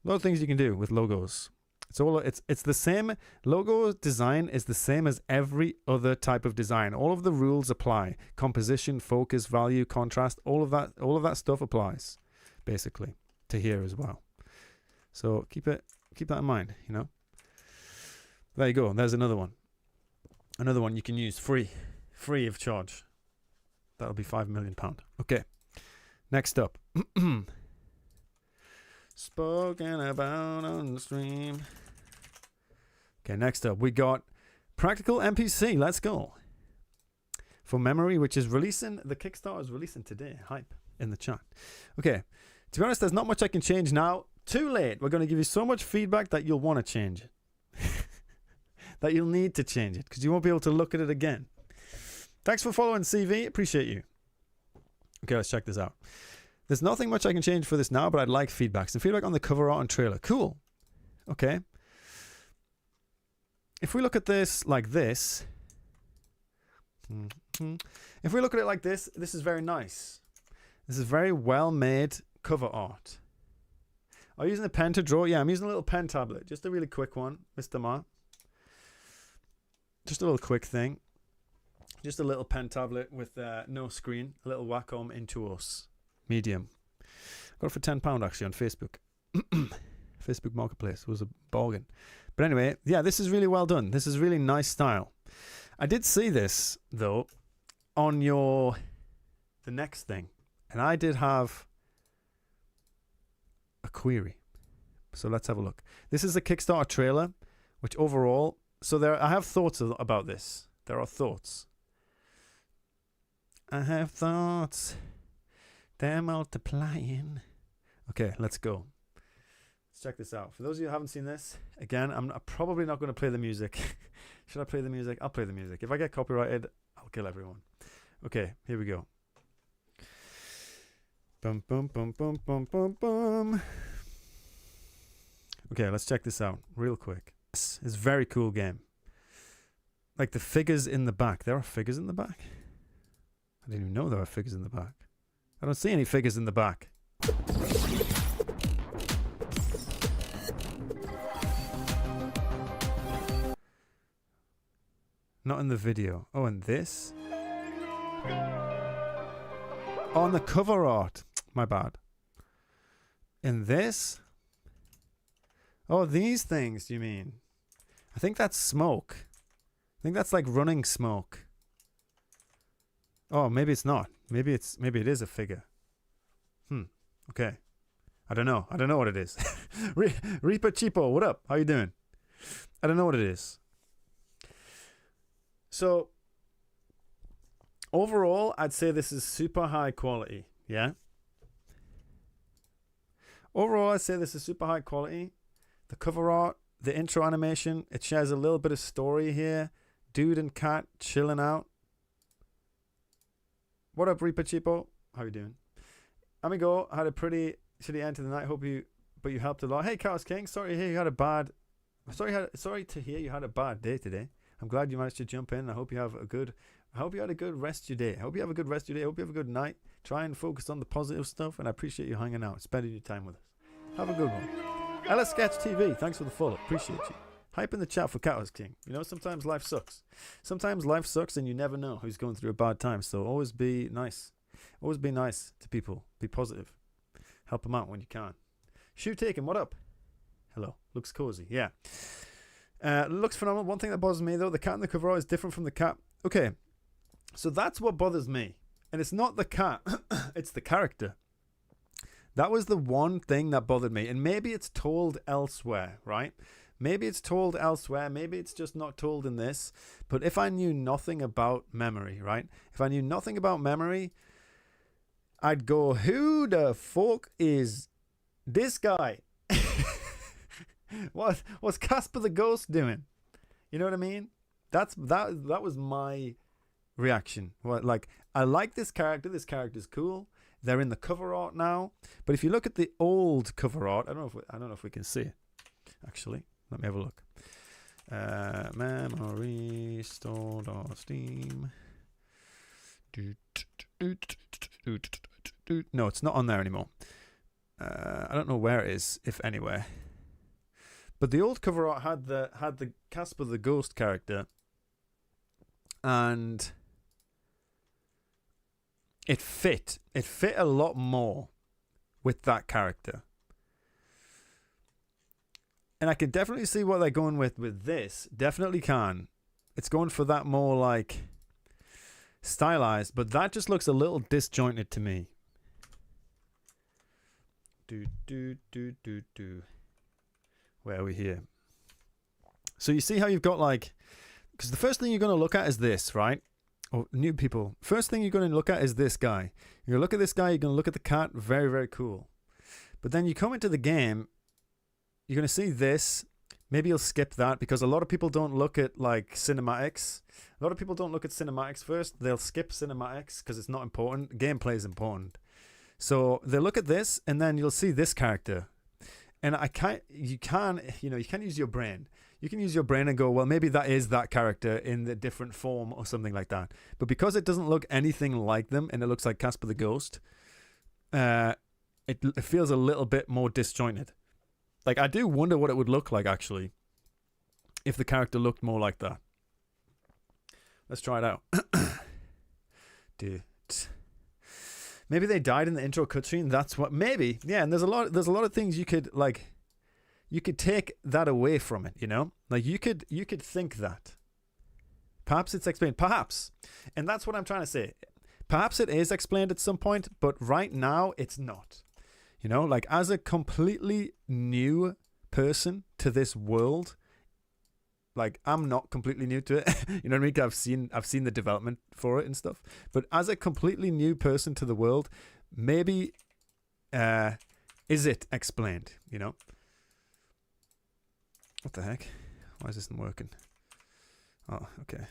A lot of things you can do with logos. It's the same. Logo design is the same as every other type of design. All of the rules apply. Composition, focus, value, contrast, all of that stuff applies basically to here as well. So keep that in mind, you know. There you go. There's another one. Another one you can use free of charge. That'll be £5 million. Okay. Next up. Spoken about on the stream. Okay, next up we got Practical NPC. Let's go. For memory, which is releasing, the Kickstarter is releasing today. Hype in the chat. Okay, to be honest, there's not much I can change now. Too late. We're going to give you so much feedback that you'll want to change it. That you'll need to change it because you won't be able to look at it again. Thanks for following, CV. Appreciate you. Okay, let's check this out. There's nothing much I can change for this now, but I'd like feedback. Some feedback on the cover art and trailer. Cool. Okay. if we look at this like this, if we look at it like this, this is very nice. This is very well made cover art. Are you using a pen to draw? Yeah, I'm using a little pen tablet. Just a really quick one, Mr. Ma. Just a little quick thing. Just a little pen tablet with no screen. A little Wacom Intuos medium. Got it for £10 actually on Facebook. Facebook Marketplace. It was a bargain. But anyway, yeah, this is really well done. This is really nice style. I did see this, though, on the next thing. And I did have a query. So let's have a look. This is a Kickstarter trailer, which overall, so I have thoughts about this. There are thoughts. I have thoughts. They're multiplying. Okay, let's go. Let's check this out. For those of you who haven't seen this, again, I'm probably not going to play the music. Should I play the music? I'll play the music. If I get copyrighted, I'll kill everyone. Okay, here we go. Bum, bum, bum, bum, bum, bum, bum. Okay, let's check this out real quick. This is a very cool game. Like the figures in the back. There are figures in the back? I didn't even know there were figures in the back. I don't see any figures in the back. Not in the video. Oh, and this? On the cover art. My bad. In this? Oh, these things, you mean? I think that's smoke. I think that's like running smoke. Oh, maybe it's not. Maybe it is a figure. Okay. I don't know. I don't know what it is. Reaper Cheapo, what up? How you doing? I don't know what it is. So, overall, I'd say this is super high quality. Yeah? Overall, I'd say this is super high quality. The cover art, the intro animation, it shares a little bit of story here. Dude and cat chilling out. What up, Reaper Cheapo? How you doing? Amigo, I had a pretty shitty end to the night. But you helped a lot. Hey, Chaos King, sorry to hear you had a bad day today. I'm glad you managed to jump in. I hope you had a good rest of your day. I hope you have a good rest of your day. I hope you have a good night. Try and focus on the positive stuff, and I appreciate you hanging out, spending your time with us. Have a good one. Ella Sketch TV, thanks for the follow. Appreciate you. Hype in the chat for Chaos King. You know, sometimes life sucks. Sometimes life sucks and you never know who's going through a bad time. So always be nice. Always be nice to people. Be positive. Help them out when you can. Shoe Taken, what up? Hello. Looks cozy. Yeah. Looks phenomenal. One thing that bothers me, though, the cat in the cover art is different from the cat. Okay. So that's what bothers me. And it's not the cat. It's the character. That was the one thing that bothered me. And maybe it's told elsewhere, right? Maybe it's told elsewhere. Maybe it's just not told in this. But if I knew nothing about memory, right? If I knew nothing about memory, I'd go, who the fuck is this guy? What's Casper the Ghost doing? You know what I mean? That was my reaction. Like, I like this character. This character's cool. They're in the cover art now. But if you look at the old cover art, I don't know if we can see it. Actually, let me have a look. Memory stored on Steam. No, it's not on there anymore. I don't know where it is, if anywhere. But the old cover art had the Casper the Ghost character, and it fit a lot more with that character. And I can definitely see what they're going with this. Definitely can. It's going for that more like stylized, but that just looks a little disjointed to me. Where are we here? So you see how you've got like, because the first thing you're going to look at is this, right? Or new people. First thing you're going to look at is this guy. You're going to look at this guy. You're going to look at the cat. Very, very cool. But then you come into the game. You're going to see this. Maybe you'll skip that because a lot of people don't look at like cinematics. A lot of people don't look at cinematics first. They'll skip cinematics because it's not important. Gameplay is important. So they'll look at this and then you'll see this character. And you can use your brain. You can use your brain and go, well, maybe that is that character in the different form or something like that. But because it doesn't look anything like them and it looks like Casper the Ghost, it feels a little bit more disjointed. Like, I do wonder what it would look like, actually, if the character looked more like that. Let's try it out. Dude. Maybe they died in the intro cutscene. That's what. Maybe, yeah. And there's a lot of things you could take that away from it. You know, like you could think that. Perhaps it's explained. Perhaps, and that's what I'm trying to say. Perhaps it is explained at some point, but right now it's not. You know, like as a completely new person to this world, like I'm not completely new to it. You know what I mean? I've seen the development for it and stuff. But as a completely new person to the world, maybe is it explained? You know? What the heck? Why is this not working? Oh, okay.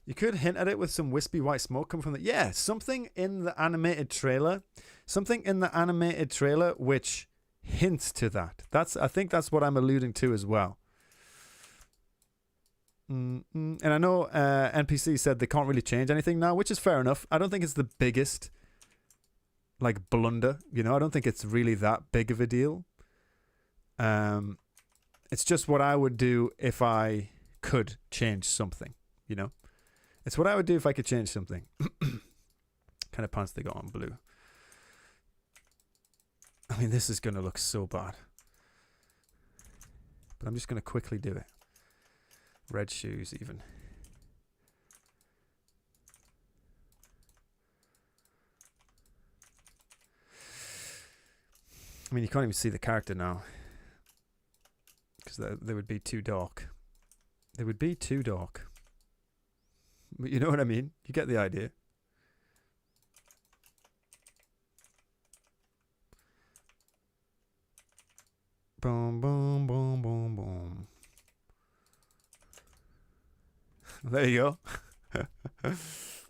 You could hint at it with some wispy white smoke coming from the... Yeah, something in the animated trailer. Something in the animated trailer which hints to that. I think that's what I'm alluding to as well. And I know NPC said they can't really change anything now, which is fair enough. I don't think it's the biggest, like, blunder. You know, I don't think it's really that big of a deal. It's just what I would do if I could change something, you know? It's what I would do if I could change something. Kind of pants they got on blue. I mean, this is going to look so bad. But I'm just going to quickly do it. Red shoes, even. I mean, you can't even see the character now. Because they would be too dark. They would be too dark. But you know what I mean? You get the idea. Boom, boom, boom, boom, boom. There you go.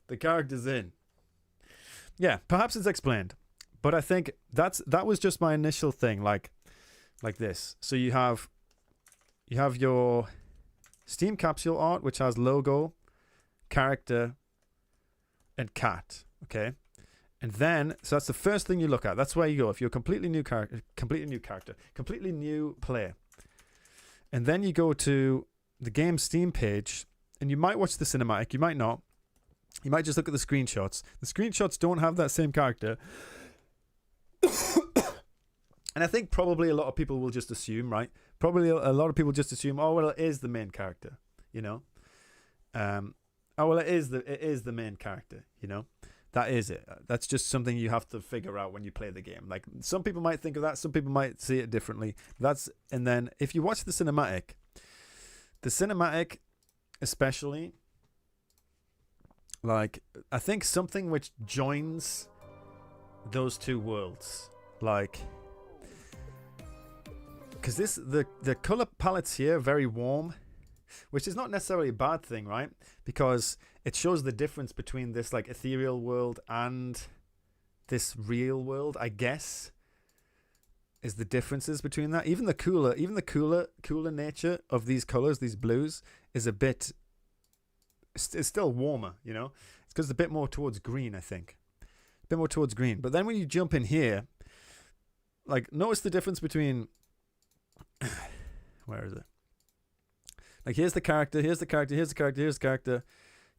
The character's in. Yeah, perhaps it's explained. But I think that was just my initial thing, like this. So you have your Steam capsule art, which has logo, character, and cat. Okay. And then, so that's the first thing you look at. That's where you go. If you're a completely new character, completely new player. And then you go to the game Steam page, and you might watch the cinematic. You might not. You might just look at the screenshots. The screenshots don't have that same character. And I think probably a lot of people will just assume, right? Probably a lot of people just assume, oh, well, it is the main character, you know? Oh, well, it is the main character, you know? That is it. That's just something you have to figure out when you play the game. Like, some people might think of that. Some people might see it differently. And then if you watch the cinematic especially, like, I think something which joins those two worlds, like, because the color palettes here are very warm, which is not necessarily a bad thing, right? Because it shows the difference between this like ethereal world and this real world, I guess, is the differences between that. Even the cooler nature of these colors, these blues, is it's still warmer, you know? It's because it's a bit more towards green, I think. A bit more towards green. But then when you jump in here, like, notice the difference between... Where is it? Like, here's the character, here's the character, here's the character, here's the character.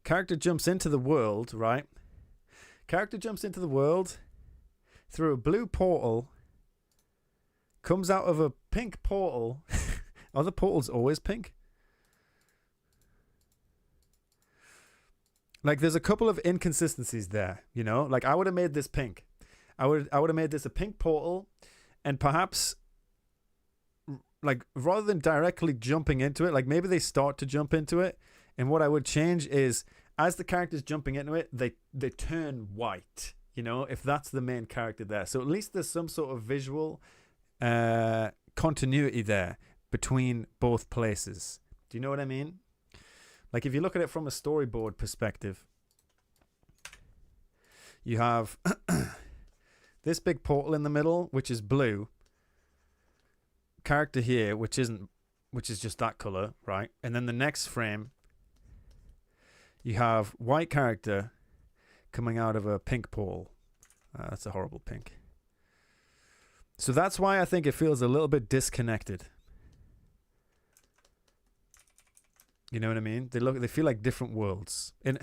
Character jumps into the world, right? Character jumps into the world through a blue portal, comes out of a pink portal. Are the portals always pink? Like, there's a couple of inconsistencies there, you know? Like, I would have made this pink. I would have made this a pink portal, and perhaps, like, rather than directly jumping into it, like, maybe they start to jump into it, and what I would change is, as the character's jumping into it, they turn white, you know, if that's the main character there. So at least there's some sort of visual continuity there between both places. Do you know what I mean? Like, if you look at it from a storyboard perspective, you have this big portal in the middle, which is blue, character here, which is just that color, right? And then the next frame, you have white character coming out of a pink portal. That's a horrible pink. So that's why I think it feels a little bit disconnected. You know what I mean? They feel like different worlds. And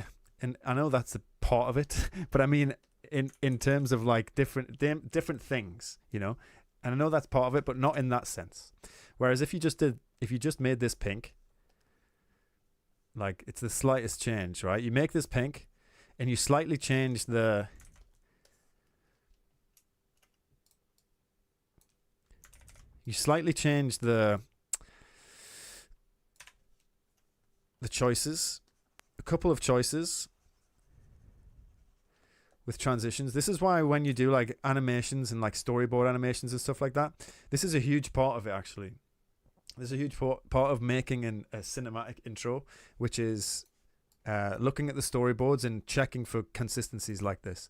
I know that's a part of it, but I mean in terms of like different things, you know? And I know that's part of it, but not in that sense. Whereas if you just made this pink, like it's the slightest change, right? You make this pink and you slightly change the choices, a couple of choices with transitions. This is why when you do like animations and like storyboard animations and stuff like that, this is a huge part of it actually. There's a huge part of making a cinematic intro, which is looking at the storyboards and checking for consistencies like this.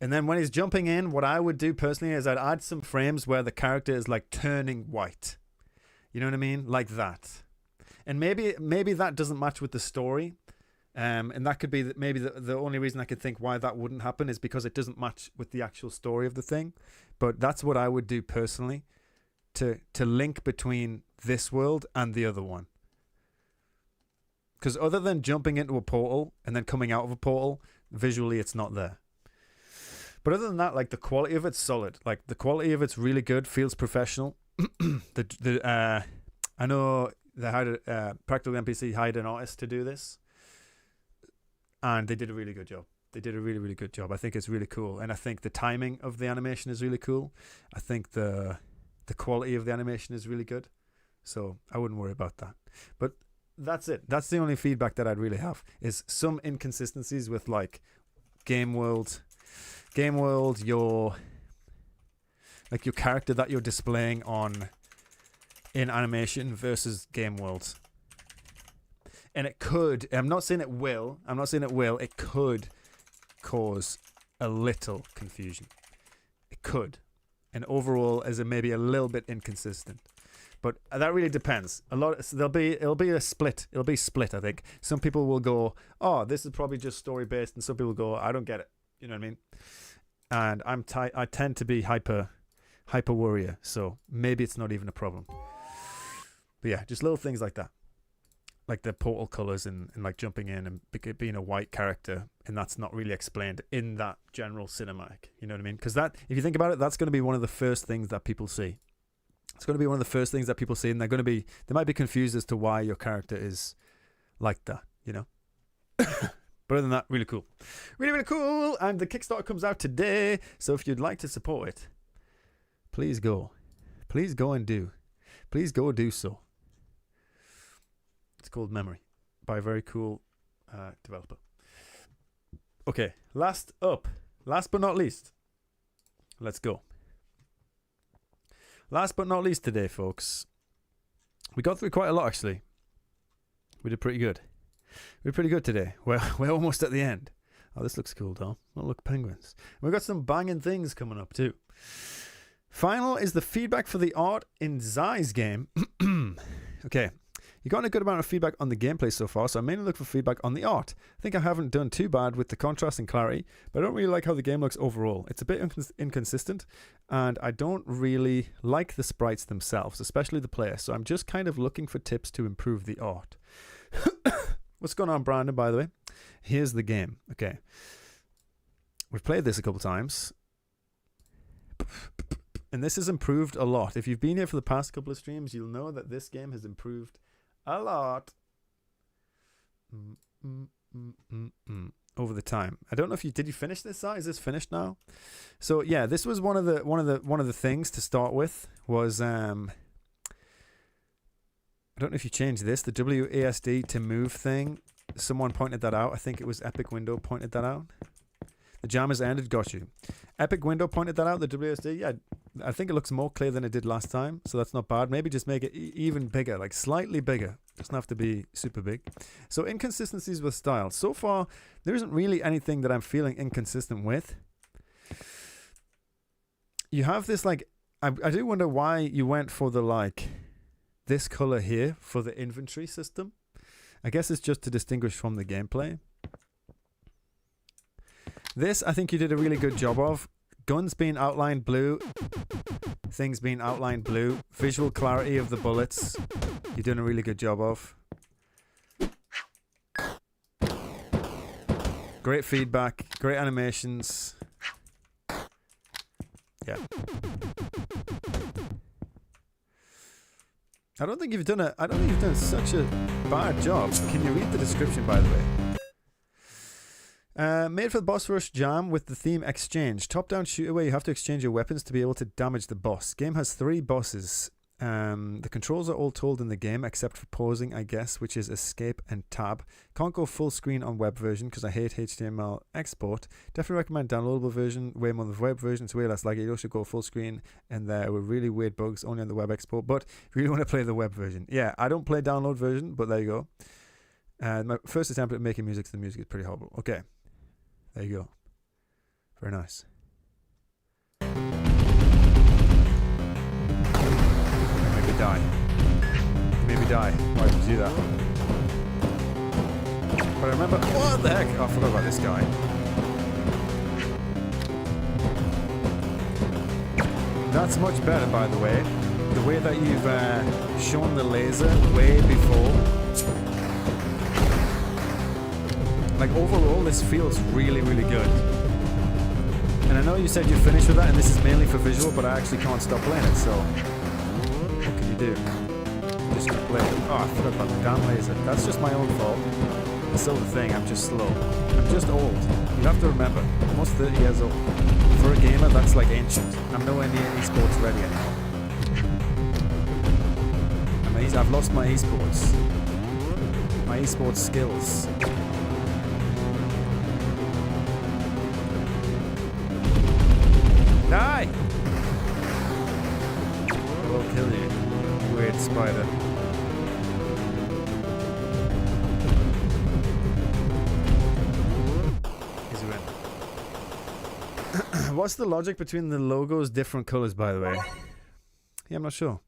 And then when he's jumping in, what I would do personally is I'd add some frames where the character is like turning white. You know what I mean? Like that. And maybe that doesn't match with the story. And that could be maybe the only reason I could think why that wouldn't happen is because it doesn't match with the actual story of the thing. But that's what I would do personally to link between this world and the other one. Because other than jumping into a portal and then coming out of a portal, visually it's not there. But other than that, like the quality of it's solid. Like the quality of it's really good, feels professional. I know they hired Practical NPC hired an artist to do this, and they did a really good job. They did a really, really good job. I think it's really cool, and I think the timing of the animation is really cool. I think the quality of the animation is really good, so I wouldn't worry about that. But that's it. That's the only feedback that I'd really have is some inconsistencies with like game world, your character that you're displaying in animation versus game world. And it could, I'm not saying it will, it could cause a little confusion. It could. And overall is maybe a little bit inconsistent. But that really depends. It'll be a split. It'll be split, I think. Some people will go, oh, this is probably just story based, and some people go, I don't get it. You know what I mean? And I tend to be hyper worrier, so maybe it's not even a problem. But yeah, just little things like that. Like the portal colors and like jumping in and being a white character, and that's not really explained in that general cinematic. You know what I mean? Because that, if you think about it, that's going to be one of the first things that people see. It's going to be one of the first things that people see, and they might be confused as to why your character is like that, you know? But other than that, really cool. Really, really cool. And the Kickstarter comes out today, so if you'd like to support it, please go. Please go and do. Please go do so. It's called Memory by a very cool developer. Okay, last but not least, let's go. Last but not least today, folks. We got through quite a lot, actually. We did pretty good. We did pretty good today. We're almost at the end. Oh, this looks cool, Tom. Oh, look, penguins. We've got some banging things coming up, too. Final is the feedback for the art in Zai's game. Okay. You got a good amount of feedback on the gameplay so far, so I mainly look for feedback on the art. I think I haven't done too bad with the contrast and clarity, but I don't really like how the game looks overall. It's a bit inconsistent, and I don't really like the sprites themselves, especially the player, so I'm just kind of looking for tips to improve the art. What's going on, Brandon, by the way? Here's the game. Okay. We've played this a couple times, and this has improved a lot. If you've been here for the past couple of streams, you'll know that this game has improved a lot over the time. I don't know if did you finish this? Is this finished now? So yeah, this was one of the things to start with was I don't know if you changed this, the WASD to move thing. Someone pointed that out. I think it was Epic Window pointed that out. The jam has ended. Got you. Epic Window pointed that out. The WSD. Yeah, I think it looks more clear than it did last time, so that's not bad. Maybe just make it even bigger, like slightly bigger. Doesn't have to be super big. So inconsistencies with style. So far, there isn't really anything that I'm feeling inconsistent with. You have this like I do wonder why you went for the like this color here for the inventory system. I guess it's just to distinguish from the gameplay. This I think you did a really good job of. Guns being outlined blue, things being outlined blue, visual clarity of the bullets. You're doing a really good job of. Great feedback, great animations. Yeah. I don't think you've done such a bad job. Can you read the description, by the way? Made for the boss rush jam with the theme exchange. Top-down shooter where you have to exchange your weapons to be able to damage the boss. Game has 3 bosses. The controls are all told in the game except for pausing, I guess, which is escape and tab. Can't go full screen on web version because I hate HTML export. Definitely recommend downloadable version, way more than the web version. It's way less like it. You should go full screen, and there were really weird bugs only on the web export. But if you really want to play the web version, yeah, I don't play download version, but there you go. My first attempt at making music, so the music is pretty horrible. Okay, there you go. Very nice. Die. Maybe die. Why did you do that? But I remember. What the heck? Oh, I forgot about this guy. That's much better, by the way. The way that you've shown the laser way before. Like, overall, this feels really, really good. And I know you said you're finished with that, and this is mainly for visual, but I actually can't stop playing it, so. What can you do? Just gonna play it. Oh, I forgot about the damn laser. That's just my own fault. It's still the thing, I'm just slow. I'm just old. You have to remember, I'm almost 30 years old. For a gamer, that's like ancient. I'm nowhere near esports ready anymore. I've lost my esports. My esports skills. Die! I will kill you, weird spider. He's a win. What's the logic between the logos different colors, by the way? Yeah, I'm not sure.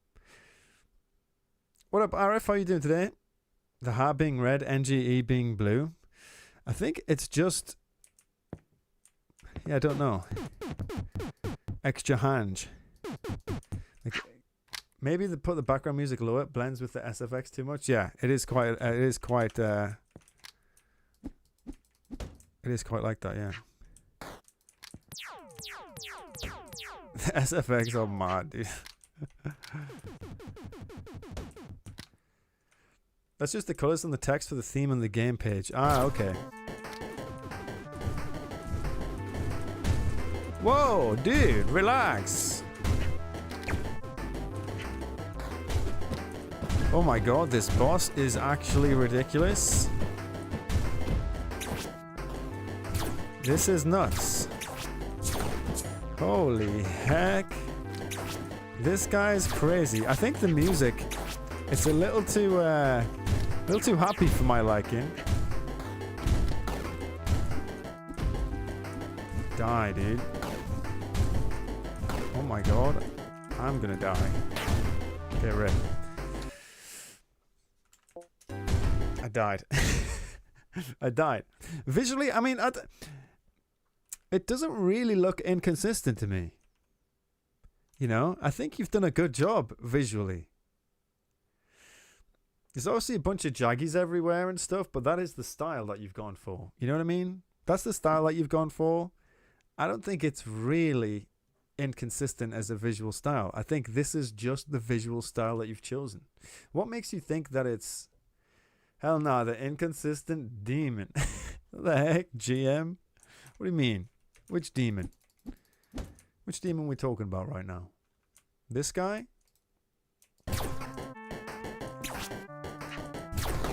What up, RF? How are you doing today? The H being red, NGE being blue. I think it's just... Yeah, I don't know. Extra hand. Like, maybe they put the background music lower. It blends with the SFX too much. Yeah, it is quite. It is quite like that. Yeah. The SFX are mad, dude. That's just the colors and the text for the theme on the game page. Ah, okay. Whoa, dude, relax. Oh my god, this boss is actually ridiculous. This is nuts. Holy heck. This guy's crazy. I think the music, it's a little too happy for my liking. Die, dude. Oh my god. I'm gonna die. Get rid. I died. I died. Visually, I mean, it doesn't really look inconsistent to me. You know, I think you've done a good job visually. There's obviously a bunch of jaggies everywhere and stuff, but that is the style that you've gone for. You know what I mean? That's the style that you've gone for. I don't think it's really inconsistent as a visual style. I think this is just the visual style that you've chosen. What makes you think that it's... Hell no, the inconsistent demon. What the heck, GM? What do you mean? Which demon? Which demon are we talking about right now? This guy?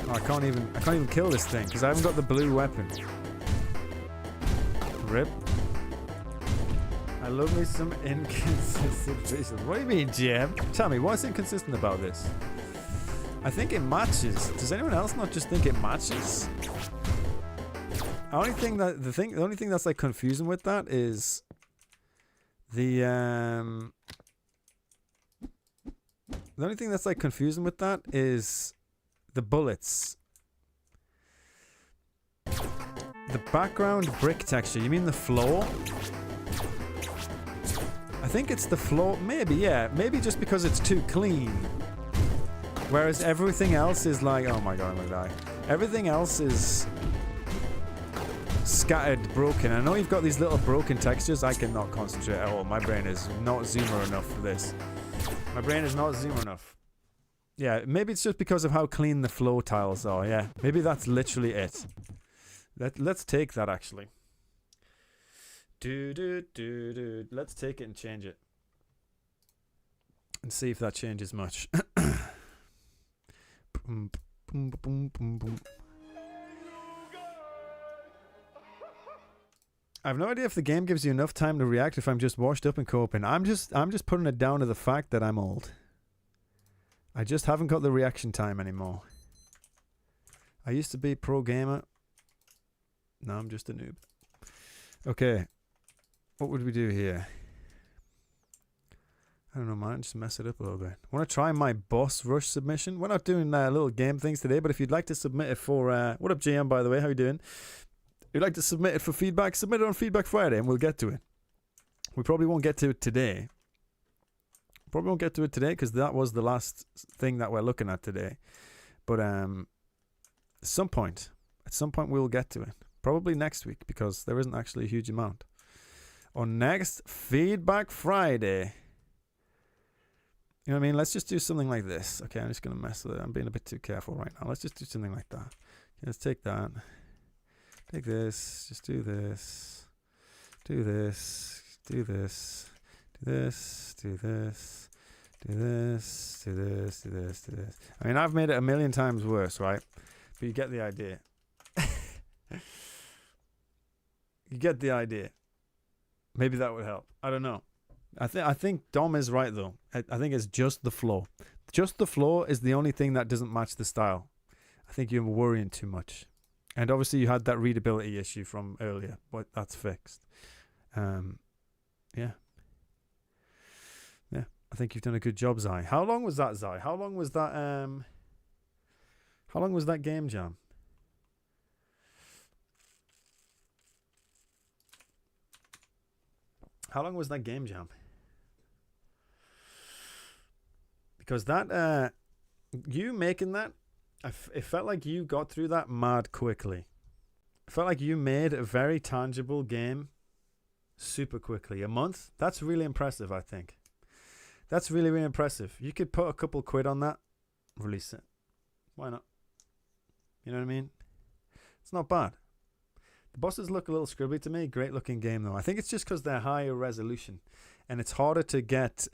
Oh, I can't even kill this thing because I haven't got the blue weapon. Rip. I love me some inconsistent visuals. What do you mean, GM? Tell me, what's inconsistent about this? I think it matches. Does anyone else not just think it matches? The only thing that's like confusing with that is the The only thing that's like confusing with that is the bullets. The background brick texture. You mean the floor? I think it's the floor. Maybe, yeah. Maybe just because it's too clean. Whereas everything else is like, oh my god, I'm gonna die. Everything else is scattered, broken. I know you've got these little broken textures. I cannot concentrate at all. My brain is not zoomer enough for this. My brain is not zoomer enough. Yeah, maybe it's just because of how clean the flow tiles are. Yeah, maybe that's literally it. Let's take that actually. Let's take it and change it. And see if that changes much. I have no idea if the game gives you enough time to react if I'm just washed up and coping. I'm just putting it down to the fact that I'm old. I just haven't got the reaction time anymore. I used to be pro gamer. Now I'm just a noob. Okay. What would we do here? I don't know, man. Just mess it up a little bit. I want to try my boss rush submission. We're not doing little game things today, but if you'd like to submit it for... what up, GM, by the way? How you doing? If you'd like to submit it for feedback, submit it on Feedback Friday, and we'll get to it. We probably won't get to it today. Probably won't get to it today, because that was the last thing that we're looking at today. But at some point we'll get to it. Probably next week, because there isn't actually a huge amount. On next Feedback Friday. You know what I mean? Let's just do something like this. Okay, I'm just going to mess with it. I'm being a bit too careful right now. Let's just do something like that. Okay, let's take that. Take this. Just do this. Do this. Do this. Do this. Do this. Do this. Do this. Do this. Do this. I mean, I've made it a million times worse, right? But you get the idea. You get the idea. Maybe that would help. I don't know. I think Dom is right though. I think it's just the flow. Just the flow is the only thing that doesn't match the style. I think you're worrying too much. And obviously you had that readability issue from earlier, but that's fixed. Yeah. Yeah. I think you've done a good job, Zai. How long was that, Zai? How long was that game jam? How long was that game jam? Because that, you making that, it felt like you got through that mad quickly. It felt like you made a very tangible game super quickly. A month? That's really impressive, I think. That's really, really impressive. You could put a couple quid on that, release it. Why not? You know what I mean? It's not bad. The bosses look a little scribbly to me. Great looking game though. I think it's just because they're higher resolution and it's harder to get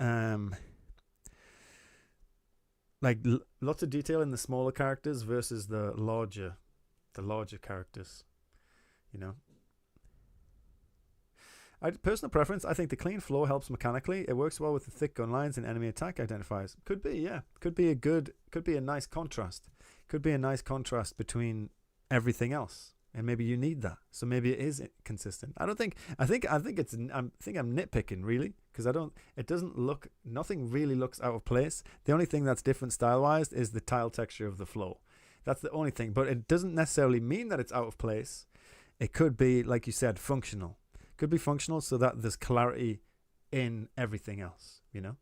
lots of detail in the smaller characters versus the larger characters. You know. Personal preference, I think the clean flow helps mechanically. It works well with the thick gun lines and enemy attack identifiers. Could be, yeah. Could be a nice contrast. Could be a nice contrast between everything else. And maybe you need that. So maybe it is consistent. I think I'm nitpicking really, because nothing really looks out of place. The only thing that's different style-wise is the tile texture of the flow. That's the only thing, but it doesn't necessarily mean that it's out of place. It could be, like you said, functional. Could be functional so that there's clarity in everything else, you know?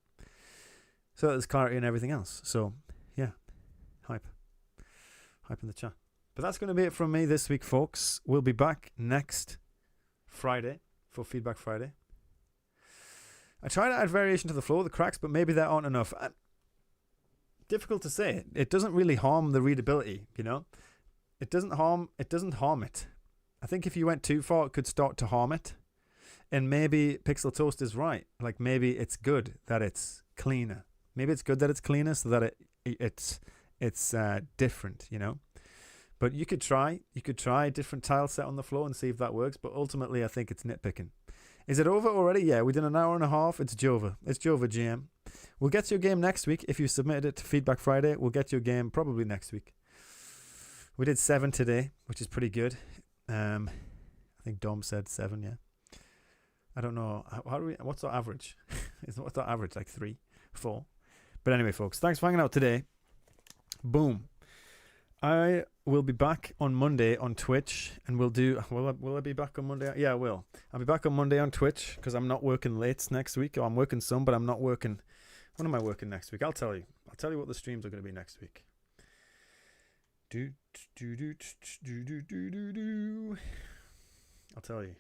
So there's clarity in everything else. So, yeah. Hype in the chat. But that's going to be it from me this week, folks. We'll be back next Friday for Feedback Friday. I try to add variation to the flow of the cracks, but maybe there aren't enough. Difficult to say. It doesn't really harm the readability, you know? It doesn't harm it. I think if you went too far, it could start to harm it. And maybe Pixel Toast is right. Like maybe it's good that it's cleaner. Maybe it's good that it's cleaner so that it's different, you know? But you could try a different tile set on the floor and see if that works. But ultimately, I think it's nitpicking. Is it over already? Yeah, we did an hour and a half. It's Jova. It's Jova GM. We'll get your game next week. If you submitted it to Feedback Friday, we'll get your game probably next week. We did 7 today, which is pretty good. I think Dom said 7, yeah. I don't know. What's our average? What's our average? Like 3, 4? But anyway, folks, thanks for hanging out today. Boom. I will be back on Monday on Twitch, and we'll do. Will I be back on Monday? Yeah, I will. I'll be back on Monday on Twitch because I'm not working late next week. Or I'm working some, but I'm not working. When am I working next week? I'll tell you. I'll tell you what the streams are going to be next week. I'll tell you.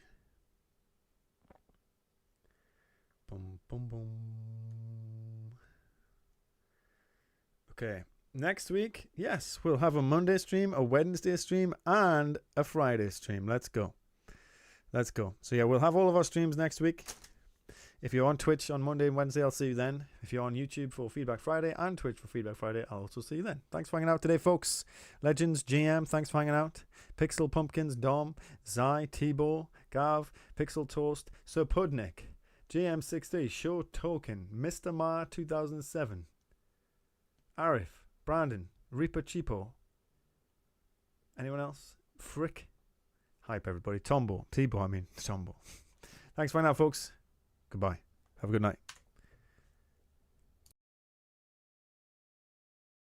Boom, boom, boom. Okay. Next week, yes, we'll have a Monday stream, a Wednesday stream, and a Friday stream. Let's go. Let's go. So, yeah, we'll have all of our streams next week. If you're on Twitch on Monday and Wednesday, I'll see you then. If you're on YouTube for Feedback Friday and Twitch for Feedback Friday, I'll also see you then. Thanks for hanging out today, folks. Legends, GM, thanks for hanging out. Pixel Pumpkins, Dom, Zai, T-Bo, Gav, Pixel Toast, Sir Pudnik, GM63, Show Token, Mr. Ma 2007, Arif, Brandon, Reaper Cheapo. Anyone else? Frick. Hype, everybody. Tombo. T-Bo, I mean. Tombo. Thanks for hanging out, folks. Goodbye. Have a good night.